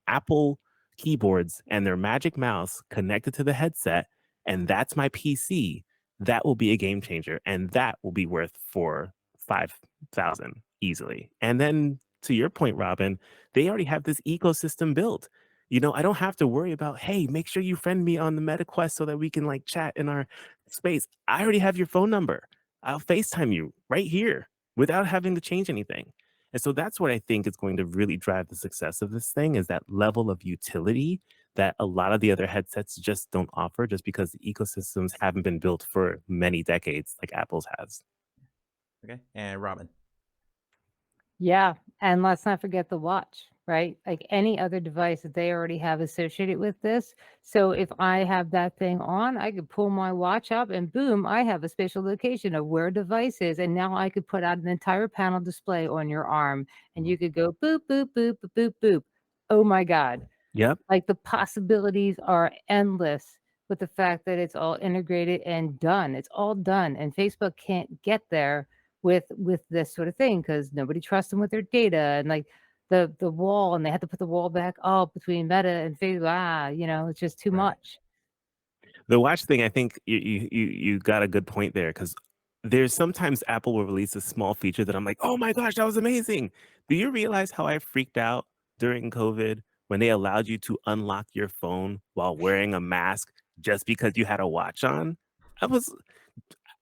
Apple keyboards and their magic mouse connected to the headset, and that's my PC, that will be a game changer, and that will be worth 5,000 easily. And then to your point, Robin, they already have this ecosystem built. You know, I don't have to worry about, hey, make sure you friend me on the Meta Quest so that we can like chat in our space. I already have your phone number. I'll FaceTime you right here without having to change anything. And so that's what I think is going to really drive the success of this thing, is that level of utility that a lot of the other headsets just don't offer, just because the ecosystems haven't been built for many decades like Apple's has. Okay. And Robin. Yeah. And let's not forget the watch, right? Like any other device that they already have associated with this. So if I have that thing on, I could pull my watch up and boom, I have a spatial location of where a device is. And now I could put out an entire panel display on your arm and you could go boop, boop, boop, boop, boop, boop. Oh my God. Yep. Like the possibilities are endless with the fact that it's all integrated and done. It's all done. And Facebook can't get there with this sort of thing because nobody trusts them with their data and like the wall, and they had to put the wall back up between Meta and Facebook. You know, it's just too much. The watch thing, I think you got a good point there, because there's sometimes Apple will release a small feature that I'm like, oh my gosh, that was amazing. Do you realize how I freaked out during COVID when they allowed you to unlock your phone while wearing a mask just because you had a watch on?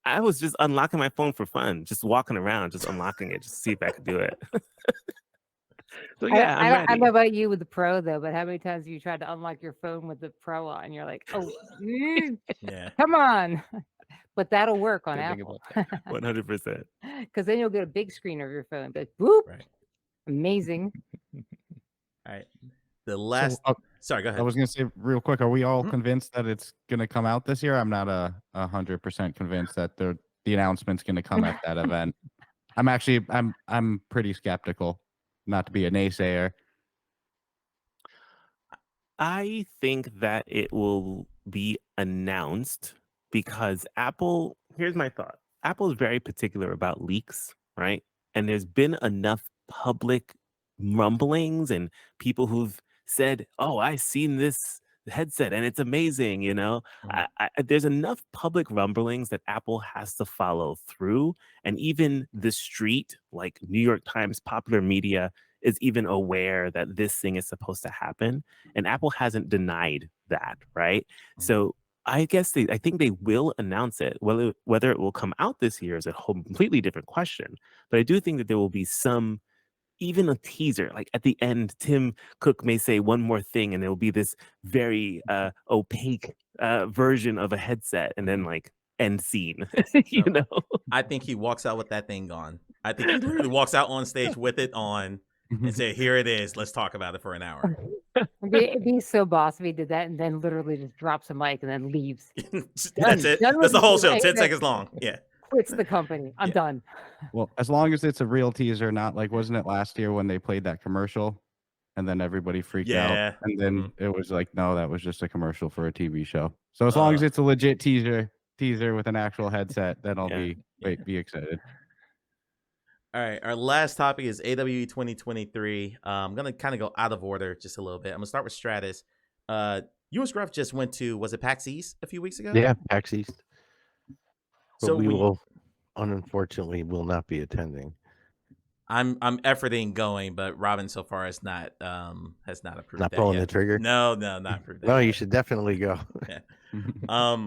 I was just unlocking my phone for fun, just walking around, just unlocking it, just to see if I could do it. So yeah, I'm I ready. don't know about you with the Pro though, but how many times have you tried to unlock your phone with the Pro on? You're like, oh, yeah, come on. But that'll work on Apple. 100%. Because then you'll get a big screen of your phone. But whoop, amazing. All right. The last. Sorry, go ahead. I was going to say real quick, are we all convinced that it's going to come out this year? I'm not 100% convinced that the announcement's going to come at that event. I'm pretty skeptical, not to be a naysayer. I think that it will be announced because Apple, here's my thought. Apple is very particular about leaks, right? And there's been enough public rumblings and people who've said, oh, I've seen this headset and it's amazing, you know? There's enough public rumblings that Apple has to follow through. And even the street, like New York Times, popular media, is even aware that this thing is supposed to happen. And Apple hasn't denied that, right? So I think they will announce it. Whether it will come out this year is a whole completely different question. But I do think that there will be some, even a teaser. Like at the end, Tim Cook may say one more thing, and there will be this very opaque version of a headset, and then like end scene. You know, I think he walks out with that thing on. I think he literally walks out on stage with it on and say, "Here it is. Let's talk about it for an hour." It'd be so boss if he did that and then literally just drops a mic and then leaves. That's it. Done That's with the whole it. show. Hey, 10 hey, seconds long. Yeah. Quits the company. I'm done. Well, as long as it's a real teaser, not like, wasn't it last year when they played that commercial and then everybody freaked out? And then it was like, no, that was just a commercial for a TV show. So as long as it's a legit teaser with an actual headset, then I'll be excited. All right, our last topic is AWE 2023. I'm gonna kind of go out of order just a little bit. I'm gonna start with Stratus. You and Scruff just went to, was it PAX East a few weeks ago? Yeah, PAX East. But So we will, unfortunately, will not be attending. I'm efforting going, but Robin so far has not approved. Not that pulling yet. the trigger. No, not approved. That No, yet. you should definitely go. Yeah.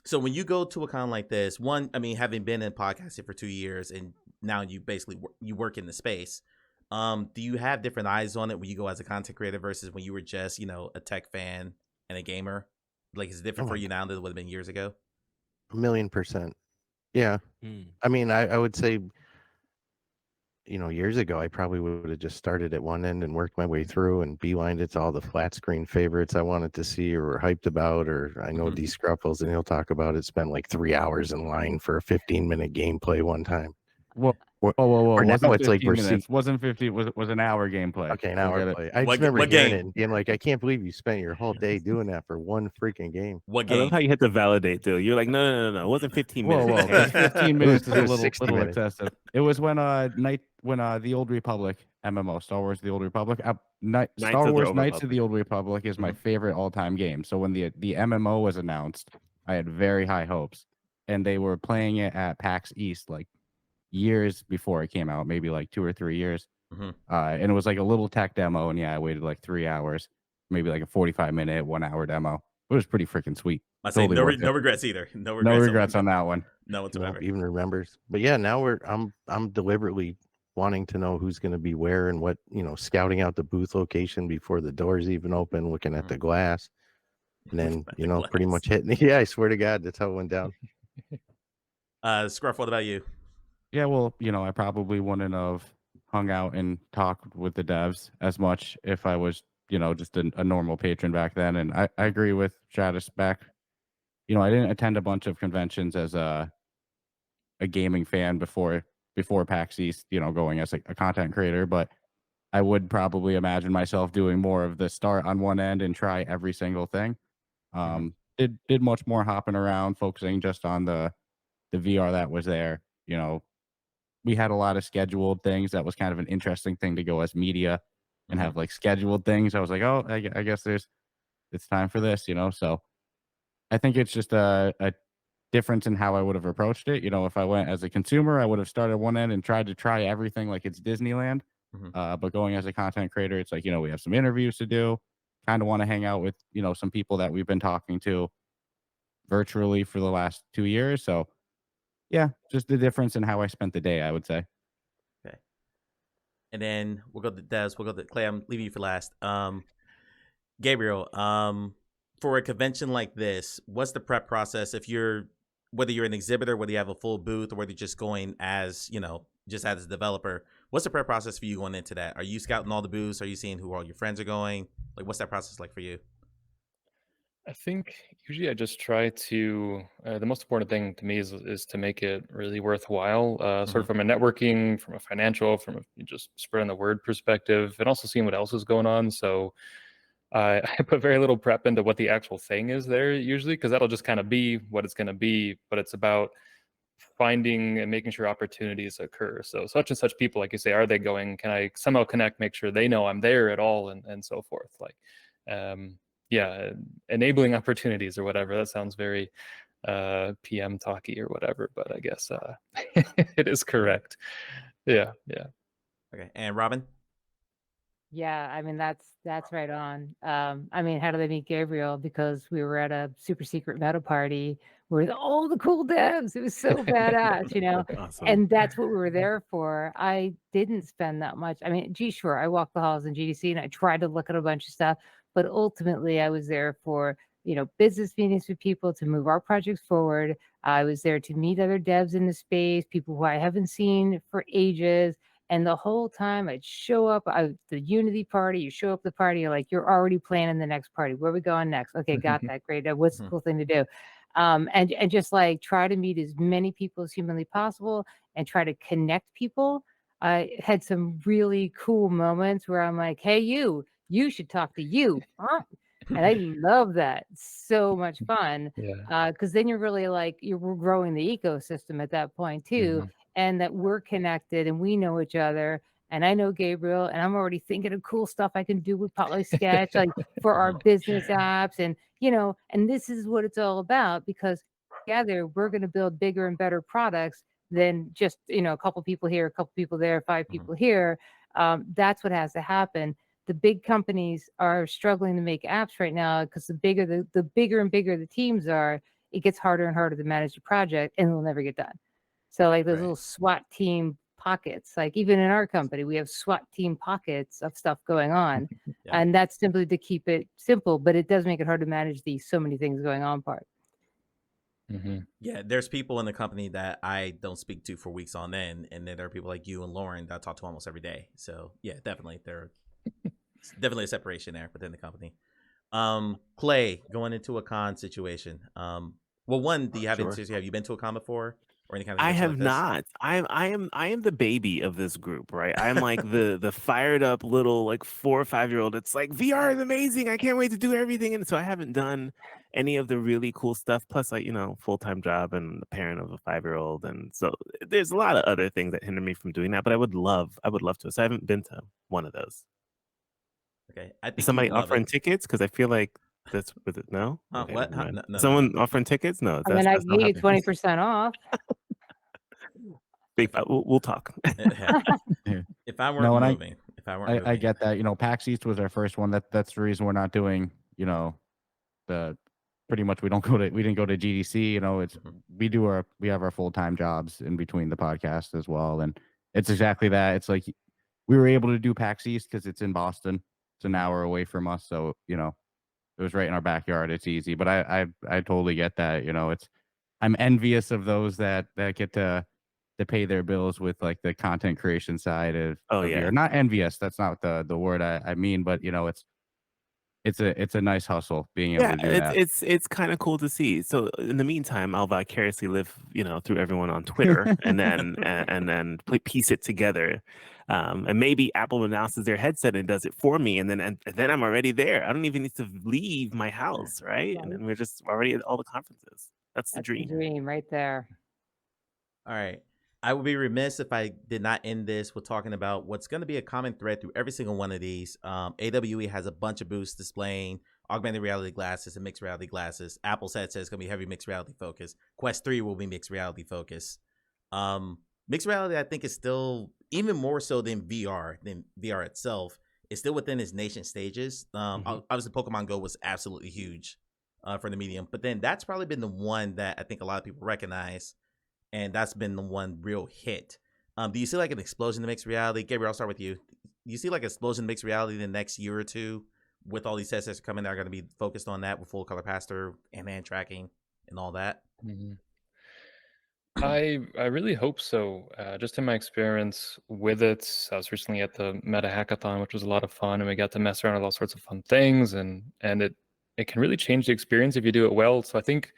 So when you go to a con like this, one, I mean, having been in podcasting for 2 years and now you basically you work in the space, do you have different eyes on it when you go as a content creator versus when you were just, a tech fan and a gamer? Like, is it different for you now than it would have been years ago? 1,000,000%. Yeah. I mean, I would say, years ago, I probably would have just started at one end and worked my way through and beelined it to all the flat screen favorites I wanted to see or were hyped about. Or I know D Scruffles, and he'll talk about it, spent like 3 hours in line for a 15-minute gameplay one time. Whoa. Or now Wasn't it's like 15 we're minutes. Wasn't 50. Was an hour gameplay. Okay, an hour play. I just remember hearing it and being like, I can't believe you spent your whole day doing that for one freaking game. What I game? love how you had to validate, though. You're like, no. It wasn't 15 minutes. Whoa. 15 minutes is a little 60 minutes. excessive. It was when the Old Republic MMO, Star Wars: The Old Republic, Star Wars: Knights of the Old Republic is my favorite all-time game. So when the MMO was announced, I had very high hopes, and they were playing it at PAX East like years before it came out, maybe like 2 or 3 years. And it was like a little tech demo, and I waited like 3 hours, maybe like a 45-minute, 1 hour demo. It was pretty freaking sweet. I say no regrets either. No regrets on that one. No whatsoever. Even remembers. But yeah, now I'm deliberately wanting to know who's going to be where and what, scouting out the booth location before the doors even open, looking at the glass, and then pretty much hitting. Yeah, I swear to God, that's how it went down. Scruff, what about you? Yeah, well, I probably wouldn't have hung out and talked with the devs as much if I was, just a normal patron back then. And I agree with Stratus back. I didn't attend a bunch of conventions as a gaming fan before PAX East, going as a content creator, but I would probably imagine myself doing more of the start on one end and try every single thing. Did much more hopping around, focusing just on the VR that was there. We had a lot of scheduled things. That was kind of an interesting thing to go as media and have like scheduled things. I was like, oh, I guess it's time for this, So I think it's just a difference in how I would have approached it. If I went as a consumer, I would have started one end and tried to try everything like it's Disneyland. But going as a content creator, it's like, we have some interviews to do. Kind of want to hang out with, some people that we've been talking to virtually for the last 2 years. So yeah, just the difference in how I spent the day, I would say. Okay. And then we'll go to Des. We'll go to Clay. I'm leaving you for last. Gabriel, for a convention like this, what's the prep process? Whether you're an exhibitor, whether you have a full booth, or whether you're just going as, just as a developer, what's the prep process for you going into that? Are you scouting all the booths? Are you seeing who all your friends are going? Like, what's that process like for you? I think usually I just try to, the most important thing to me is to make it really worthwhile, sort of from a networking, from a financial, from a just spreading the word perspective, and also seeing what else is going on. So I put very little prep into what the actual thing is there usually, because that'll just kind of be what it's going to be, but it's about finding and making sure opportunities occur. So such and such people, like you say, are they going? Can I somehow connect, make sure they know I'm there at all, and so forth. Like, enabling opportunities or whatever. That sounds very PM talky or whatever, but I guess it is correct. Yeah. Okay. And Robin? Yeah, I mean that's right on. I mean, how did I meet Gabriel? Because we were at a super secret meta party with all the cool devs. It was so badass, you know. Awesome. And that's what we were there for. I didn't spend that much. I mean, gee, sure, I walked the halls in GDC and I tried to look at a bunch of stuff, but ultimately I was there for, you know, business meetings with people to move our projects forward. I was there to meet other devs in the space, people who I haven't seen for ages. And the whole time I'd show up, the Unity party, you show up the party, you're like, you're already planning the next party. Where are we going next? Okay, got that. Great. What's the cool thing to do? And just like try to meet as many people as humanly possible and try to connect people. I had some really cool moments where I'm like, hey, you should talk to you. Huh? And I love that. So much fun. Yeah. Because then you're really like, we're growing the ecosystem at that point too. Mhm. And that we're connected and we know each other. And I know Gabriel, and I'm already thinking of cool stuff I can do with Potluck Sketch, like for our business apps. And, you know, and this is what it's all about, because together we're going to build bigger and better products than just, you know, a couple people here, a couple people there, 5 people here. That's what has to happen. The big companies are struggling to make apps right now because the bigger and bigger the teams are, it gets harder and harder to manage the project, and it'll never get done. So like those little SWAT team pockets, like even in our company, we have SWAT team pockets of stuff going on. Yeah. And that's simply to keep it simple, but it does make it hard to manage the so many things going on part. Yeah, there's people in the company that I don't speak to for weeks on end, and then there are people like you and Lauren that I talk to almost every day. So yeah, definitely there's definitely a separation there within the company. Clay, going into a con situation. Well, one, do you have Sure. have you been to a con before or any kind of I convention have like this? not. I am the baby of this group, right? I'm like the fired up little like 4 or 5-year-old. It's like VR is amazing. I can't wait to do everything. And so I haven't done any of the really cool stuff. Plus, like, you know, full-time job and a parent of a 5-year-old. And so there's a lot of other things that hinder me from doing that. But I would love to. So I haven't been to one of those. Okay, I think Is somebody you'd love offering it. tickets? Because I feel like that's with it. No. Okay, What? never mind. No, Someone offering tickets? No, I mean, I that's can not get you happening. 20% off. Big, we'll talk. If I weren't moving, I get that. You know, PAX East was our first one. That's the reason we're not doing, you know, pretty much we didn't go to GDC. You know, it's we have our full-time jobs in between the podcast as well, and it's exactly that. It's like we were able to do PAX East because it's in Boston. It's an hour away from us, so you know, it was right in our backyard. It's easy. But I totally get that. You know, I'm envious of those that get to pay their bills with like the content creation side of yeah. VR. Not envious. That's not the word I mean, but you know, it's a nice hustle being able to do that. It's kind of cool to see. So in the meantime, I'll vicariously live, you know, through everyone on Twitter, and then piece it together. And maybe Apple announces their headset and does it for me, and then I'm already there. I don't even need to leave my house, right? And then we're just already at all the conferences. That's the dream. The dream right there. All right. I would be remiss if I did not end this with talking about what's going to be a common thread through every single one of these. AWE has a bunch of booths displaying augmented reality glasses and mixed reality glasses. Apple's headset is going to be heavy mixed reality focused. Quest 3 will be mixed reality focused. Mixed reality, I think, is still even more so than VR itself. It's still within its nascent stages. Obviously, Pokemon Go was absolutely huge for the medium, but then that's probably been the one that I think a lot of people recognize. And that's been the one real hit. Do you see like an explosion in mixed reality? Gabriel, I'll start with you. Do you see like an explosion in mixed reality in the next year or two with all these headsets coming that are going to be focused on that with full color pass-through and hand tracking and all that? I really hope so. Just in my experience with it, I was recently at the Meta Hackathon, which was a lot of fun, and we got to mess around with all sorts of fun things, and it can really change the experience if you do it well. So I think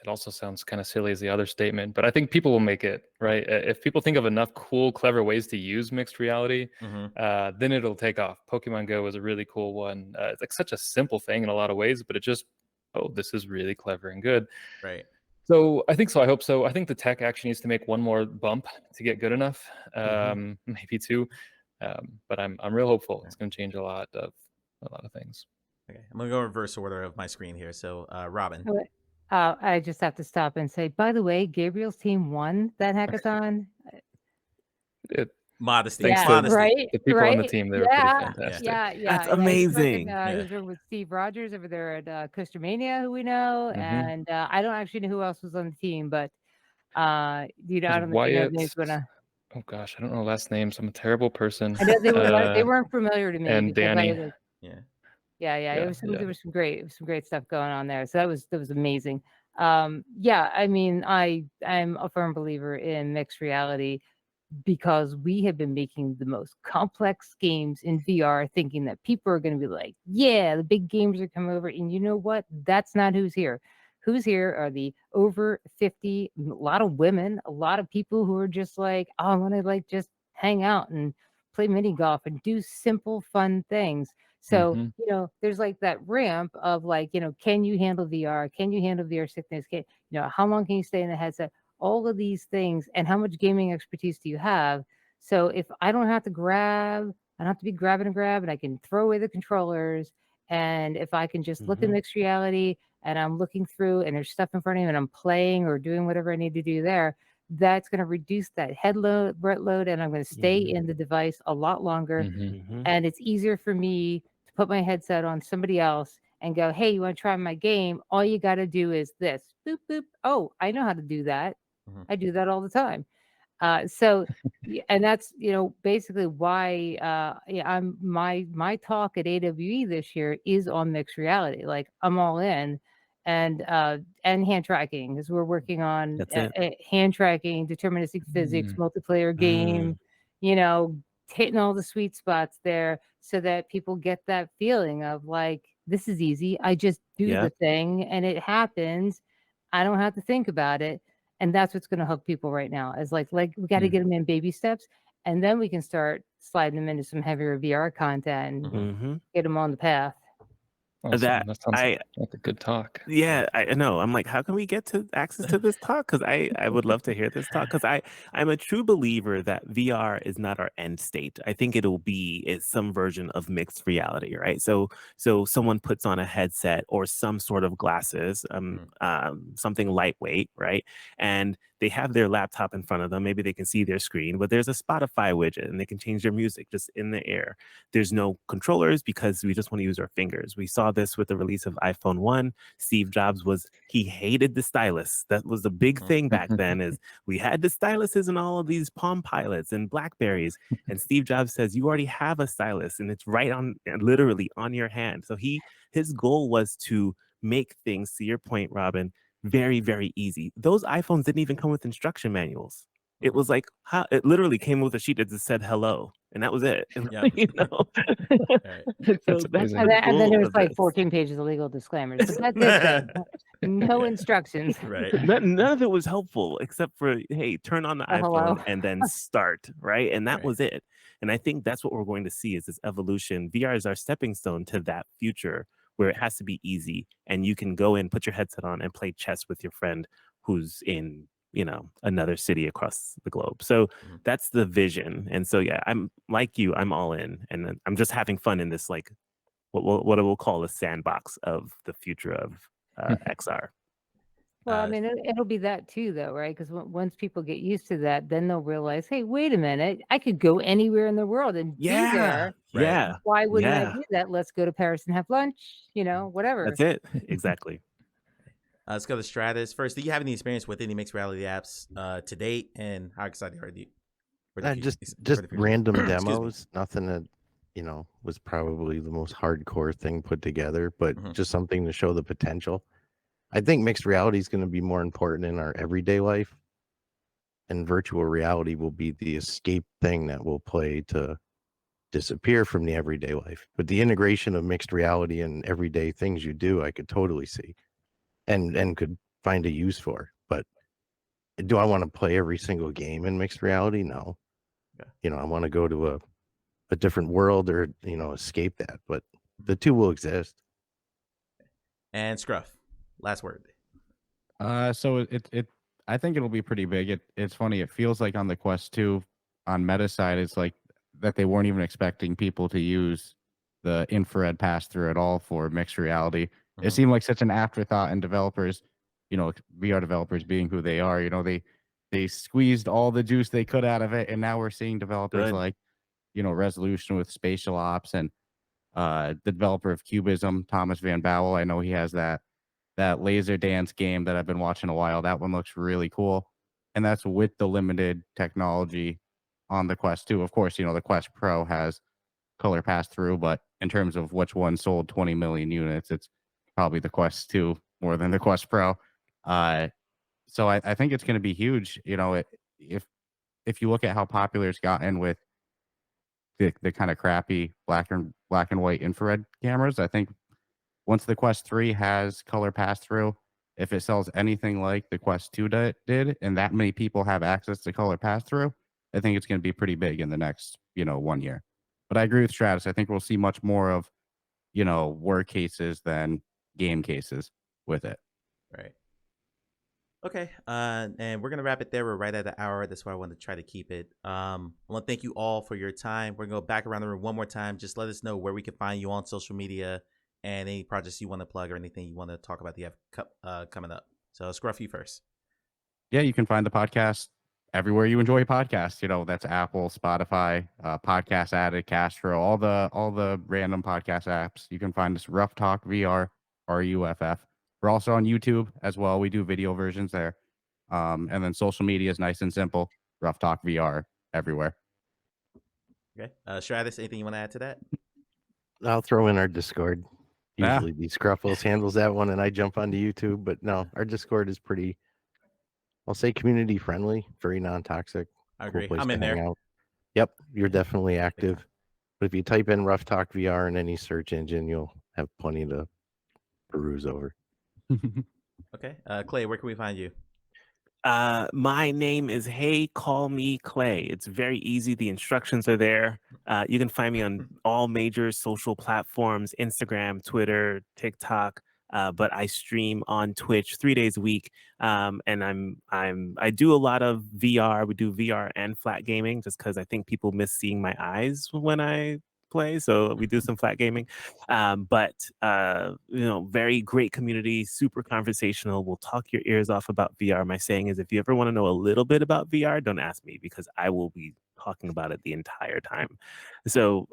it also sounds kind of silly as the other statement, but I think people will make it, right? If people think of enough cool, clever ways to use mixed reality, then it'll take off. Pokemon Go is a really cool one. It's like such a simple thing in a lot of ways, but it just, this is really clever and good. Right. So I think so. I hope so. I think the tech actually needs to make one more bump to get good enough, maybe two. But I'm real hopeful. It's going to change a lot of things. Okay, I'm going to go reverse order of my screen here. So, Robin. I just have to stop and say, by the way, Gabriel's team won that hackathon. Modesty. Thanks Yeah, to Modesty. right, the people on the right. team, they were pretty Yeah, fantastic. yeah. That's He's working, amazing. he's working with Steve Rogers over there at Coaster Mania, who we know, and I don't actually know who else was on the team, but I There's don't know if you know the names, Wyatt. but Oh gosh, I don't know last names. I'm a terrible person. I know they weren't familiar to me And because Danny. Yeah. It was there was some great stuff going on there. So that was amazing. Yeah, I mean, I'm a firm believer in mixed reality because we have been making the most complex games in VR, thinking that people are going to be like, yeah, the big games are coming over. And you know what? That's not who's here. Who's here are the over 50, a lot of women, a lot of people who are just like, oh, I want to like just hang out and play mini golf and do simple, fun things. So, there's like that ramp of like, can you handle VR? Can you handle VR sickness? How long can you stay in the headset? All of these things, and how much gaming expertise do you have? So if I don't have to I don't have to be grabbing and grab, and I can throw away the controllers. And if I can just look at mixed reality and I'm looking through and there's stuff in front of me and I'm playing or doing whatever I need to do there, that's going to reduce that head load, and I'm going to stay in the device a lot longer. And it's easier for me to put my headset on somebody else and go, hey, you want to try my game? All you got to do is this. Boop, boop. Oh, I know how to do that. I do that all the time. And that's, basically why I'm my talk at AWE this year is on mixed reality. Like I'm all in, and hand tracking, because we're working on hand tracking, deterministic physics, multiplayer game, hitting all the sweet spots there so that people get that feeling of like, this is easy. I just do the thing and it happens. I don't have to think about it. And that's what's going to hook people right now is like we got to get them in baby steps, and then we can start sliding them into some heavier VR content and get them on the path. Awesome. That sounds like a good talk. Yeah, I know. I'm like, how can we get to access to this talk? Because I would love to hear this talk. Because I'm a true believer that VR is not our end state. I think it's some version of mixed reality, right? So someone puts on a headset or some sort of glasses, something lightweight, right? And they have their laptop in front of them. Maybe they can see their screen, but there's a Spotify widget and they can change their music just in the air. There's no controllers because we just want to use our fingers. We saw this with the release of iPhone 1. Steve Jobs he hated the stylus. That was the big thing back then is we had the styluses and all of these Palm Pilots and Blackberries. And Steve Jobs says, you already have a stylus and it's literally on your hand. So his goal was to make things, to your point, Robin, very, very easy. Those iPhones didn't even come with instruction manuals. It was like, it literally came with a sheet that just said hello, and that was it. Yeah. So and then there was like 14 pages of legal disclaimers. But that's it. No instructions. Right. None of it was helpful except for, hey, turn on the iPhone and then start, right? And that was it. And I think that's what we're going to see is this evolution. VR is our stepping stone to that future where it has to be easy and you can go in, put your headset on and play chess with your friend who's in, another city across the globe. So that's the vision. And so, yeah, I'm like you, I'm all in. And I'm just having fun in this, like what I will call a sandbox of the future of XR. Well, I mean, it'll be that too, though, right? Because once people get used to that, then they'll realize, hey, wait a minute, I could go anywhere in the world and be there. Yeah. Why wouldn't I do that? Let's go to Paris and have lunch, whatever. That's it. Exactly. Let's go to Stratus. First, do you have any experience with any mixed reality apps to date? And how excited are you? Just random demos, nothing that, was probably the most hardcore thing put together, but just something to show the potential. I think mixed reality is going to be more important in our everyday life, and virtual reality will be the escape thing that will play to disappear from the everyday life. But the integration of mixed reality and everyday things you do, I could totally see and could find a use for. But do I want to play every single game in mixed reality? No. I want to go to a different world or, escape that. But the two will exist. And Scruff, last word. So I think it'll be pretty big. It's funny. It feels like on the Quest 2 on Meta side, it's like that they weren't even expecting people to use the infrared pass-through at all for mixed reality. It seemed like such an afterthought, and developers, VR developers being who they are, they they squeezed all the juice they could out of it, and now we're seeing developers Good. like, Resolution with Spatial Ops, and the developer of Cubism, Thomas Van Bowel. I know he has that laser dance game that I've been watching a while. That one looks really cool, and that's with the limited technology on the Quest 2. Of course, the Quest Pro has color pass through, but in terms of which one sold 20 million units, it's probably the Quest 2 more than the Quest Pro. So I think it's going to be huge. If you look at how popular it's gotten with the kind of crappy black and white infrared cameras, I think once the Quest 3 has color pass through, if it sells anything like the Quest 2 did, and that many people have access to color pass through, I think it's going to be pretty big in the next 1 year. But I agree with Stratus. I think we'll see much more of work cases than game cases with it. Right. Okay. And we're gonna wrap it there. We're right at an hour. That's why I wanted to try to keep it. I want to thank you all for your time. We're gonna go back around the room one more time. Just let us know where we can find you on social media and any projects you want to plug or anything you want to talk about that you have coming up. So Scruffy first. Yeah, you can find the podcast everywhere you enjoy podcasts. That's Apple, Spotify, Podcast Addict, Castro, all the random podcast apps. You can find us Rough Talk VR, RUFF. We're also on YouTube as well. We do video versions there. And then social media is nice and simple. Rough Talk VR everywhere. Okay. Stratus, anything you want to add to that? I'll throw in our Discord. Yeah. Usually the Scruffles handles that one and I jump onto YouTube, but no, our Discord is pretty, I'll say, community friendly, very non-toxic. I agree. Cool place I'm to in hang there. out. Yep, you're definitely active. But if you type in Rough Talk VR in any search engine, you'll have plenty to peruse over. Okay. Clay, where can we find you? My name is Hey Call Me Clay. It's very easy. The instructions are there. You can find me on all major social platforms: Instagram, Twitter, TikTok. But I stream on Twitch 3 days a week. And I do a lot of VR. We do VR and flat gaming just because I think people miss seeing my eyes when I play. So we do some flat gaming. But very great community, super conversational. We'll talk your ears off about VR. My saying is, if you ever want to know a little bit about VR, don't ask me because I will be talking about it the entire time. So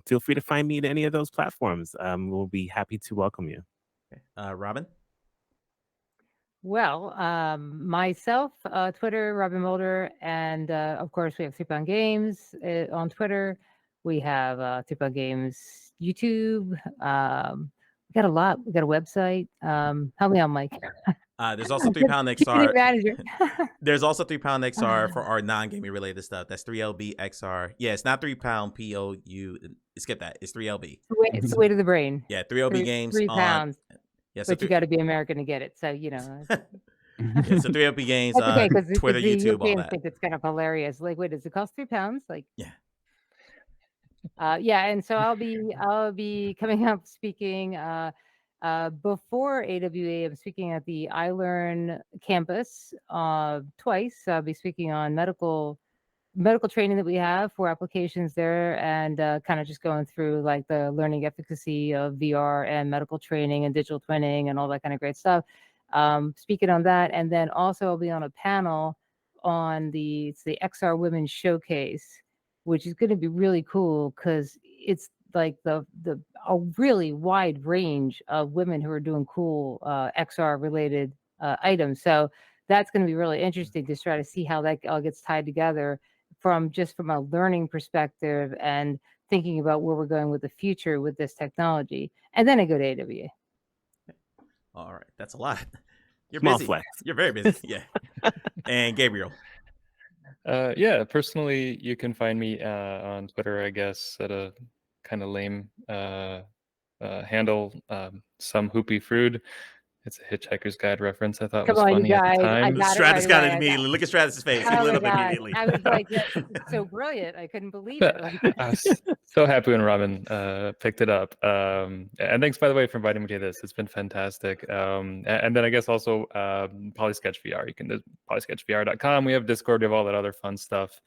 feel free to find me at any of those platforms. We'll be happy to welcome you. Okay. Robin? Well, myself, Twitter, Robin Mulder, and of course we have 3 Pound Games on Twitter. We have 3 Pound Games YouTube. We got a lot. We got a website. Help me out, Mike. There's also 3 Pound Community XR. manager. There's also 3 Pound XR for our non-gaming related stuff. That's 3LB XR. Yeah, it's not 3 Pound POU. Skip that. It's 3LB. It's the weight of the brain. Yeah, 3LB Games 3 on. pounds. Yeah, so But you got to be American to get it. So Yeah, so 3LB Games That's okay, on because Twitter, the YouTube, all Europeans that. think it's kind of hilarious. Like, wait, does it cost £3? Like, Yeah. Yeah, and so I'll be coming up speaking before AWA. I'm speaking at the iLearn campus twice. I'll be speaking on medical training that we have for applications there, and kind of just going through like the learning efficacy of VR and medical training and digital twinning and all that kind of great stuff. Speaking on that, and then also I'll be on a panel on it's the XR Women Showcase, which is going to be really cool because it's like a really wide range of women who are doing cool XR related items. So that's going to be really interesting to try to see how that all gets tied together from a learning perspective and thinking about where we're going with the future with this technology. And then I go to AWA. All right, that's a lot. You're Small busy. flex. You're very busy. Yeah. And Gabriel. Yeah, personally, you can find me on Twitter, I guess, at a kind of lame handle, some hoopy fruit. It's a Hitchhiker's Guide reference. I thought Come was on, you funny at guys. the I time. got it Stratus right got away. it immediately. Look at Stratus' face. He Oh lit my up God. immediately. I was like, that's so brilliant. I couldn't believe it. Like, I was so happy when Robin picked it up. And thanks, by the way, for inviting me to this. It's been fantastic. And then I guess also Polysketch VR. You can do polysketchvr.com. We have Discord. We have all that other fun stuff.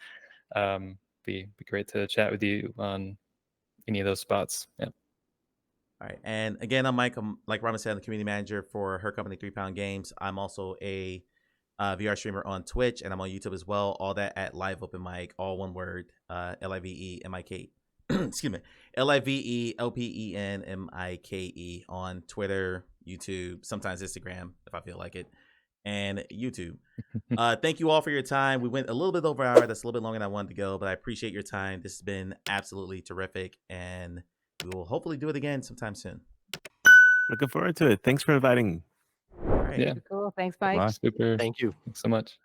Be great to chat with you on any of those spots. Yeah. All right. And again, I'm Mike. I'm, like Robin said, the community manager for her company, 3 Pound Games. I'm also a VR streamer on Twitch, and I'm on YouTube as well. All that at Live Open Mic, all one word, LIVEMIK. Excuse me, LIVELPENMIKE on Twitter, YouTube, sometimes Instagram if I feel like it, and YouTube. Thank you all for your time. We went a little bit over an hour. That's a little bit longer than I wanted to go, but I appreciate your time. This has been absolutely terrific, and we will hopefully do it again sometime soon. Looking forward to it. Thanks for inviting me. All right. Yeah. Cool. Thanks, Mike. Bye. Super. Thank you. Thanks so much.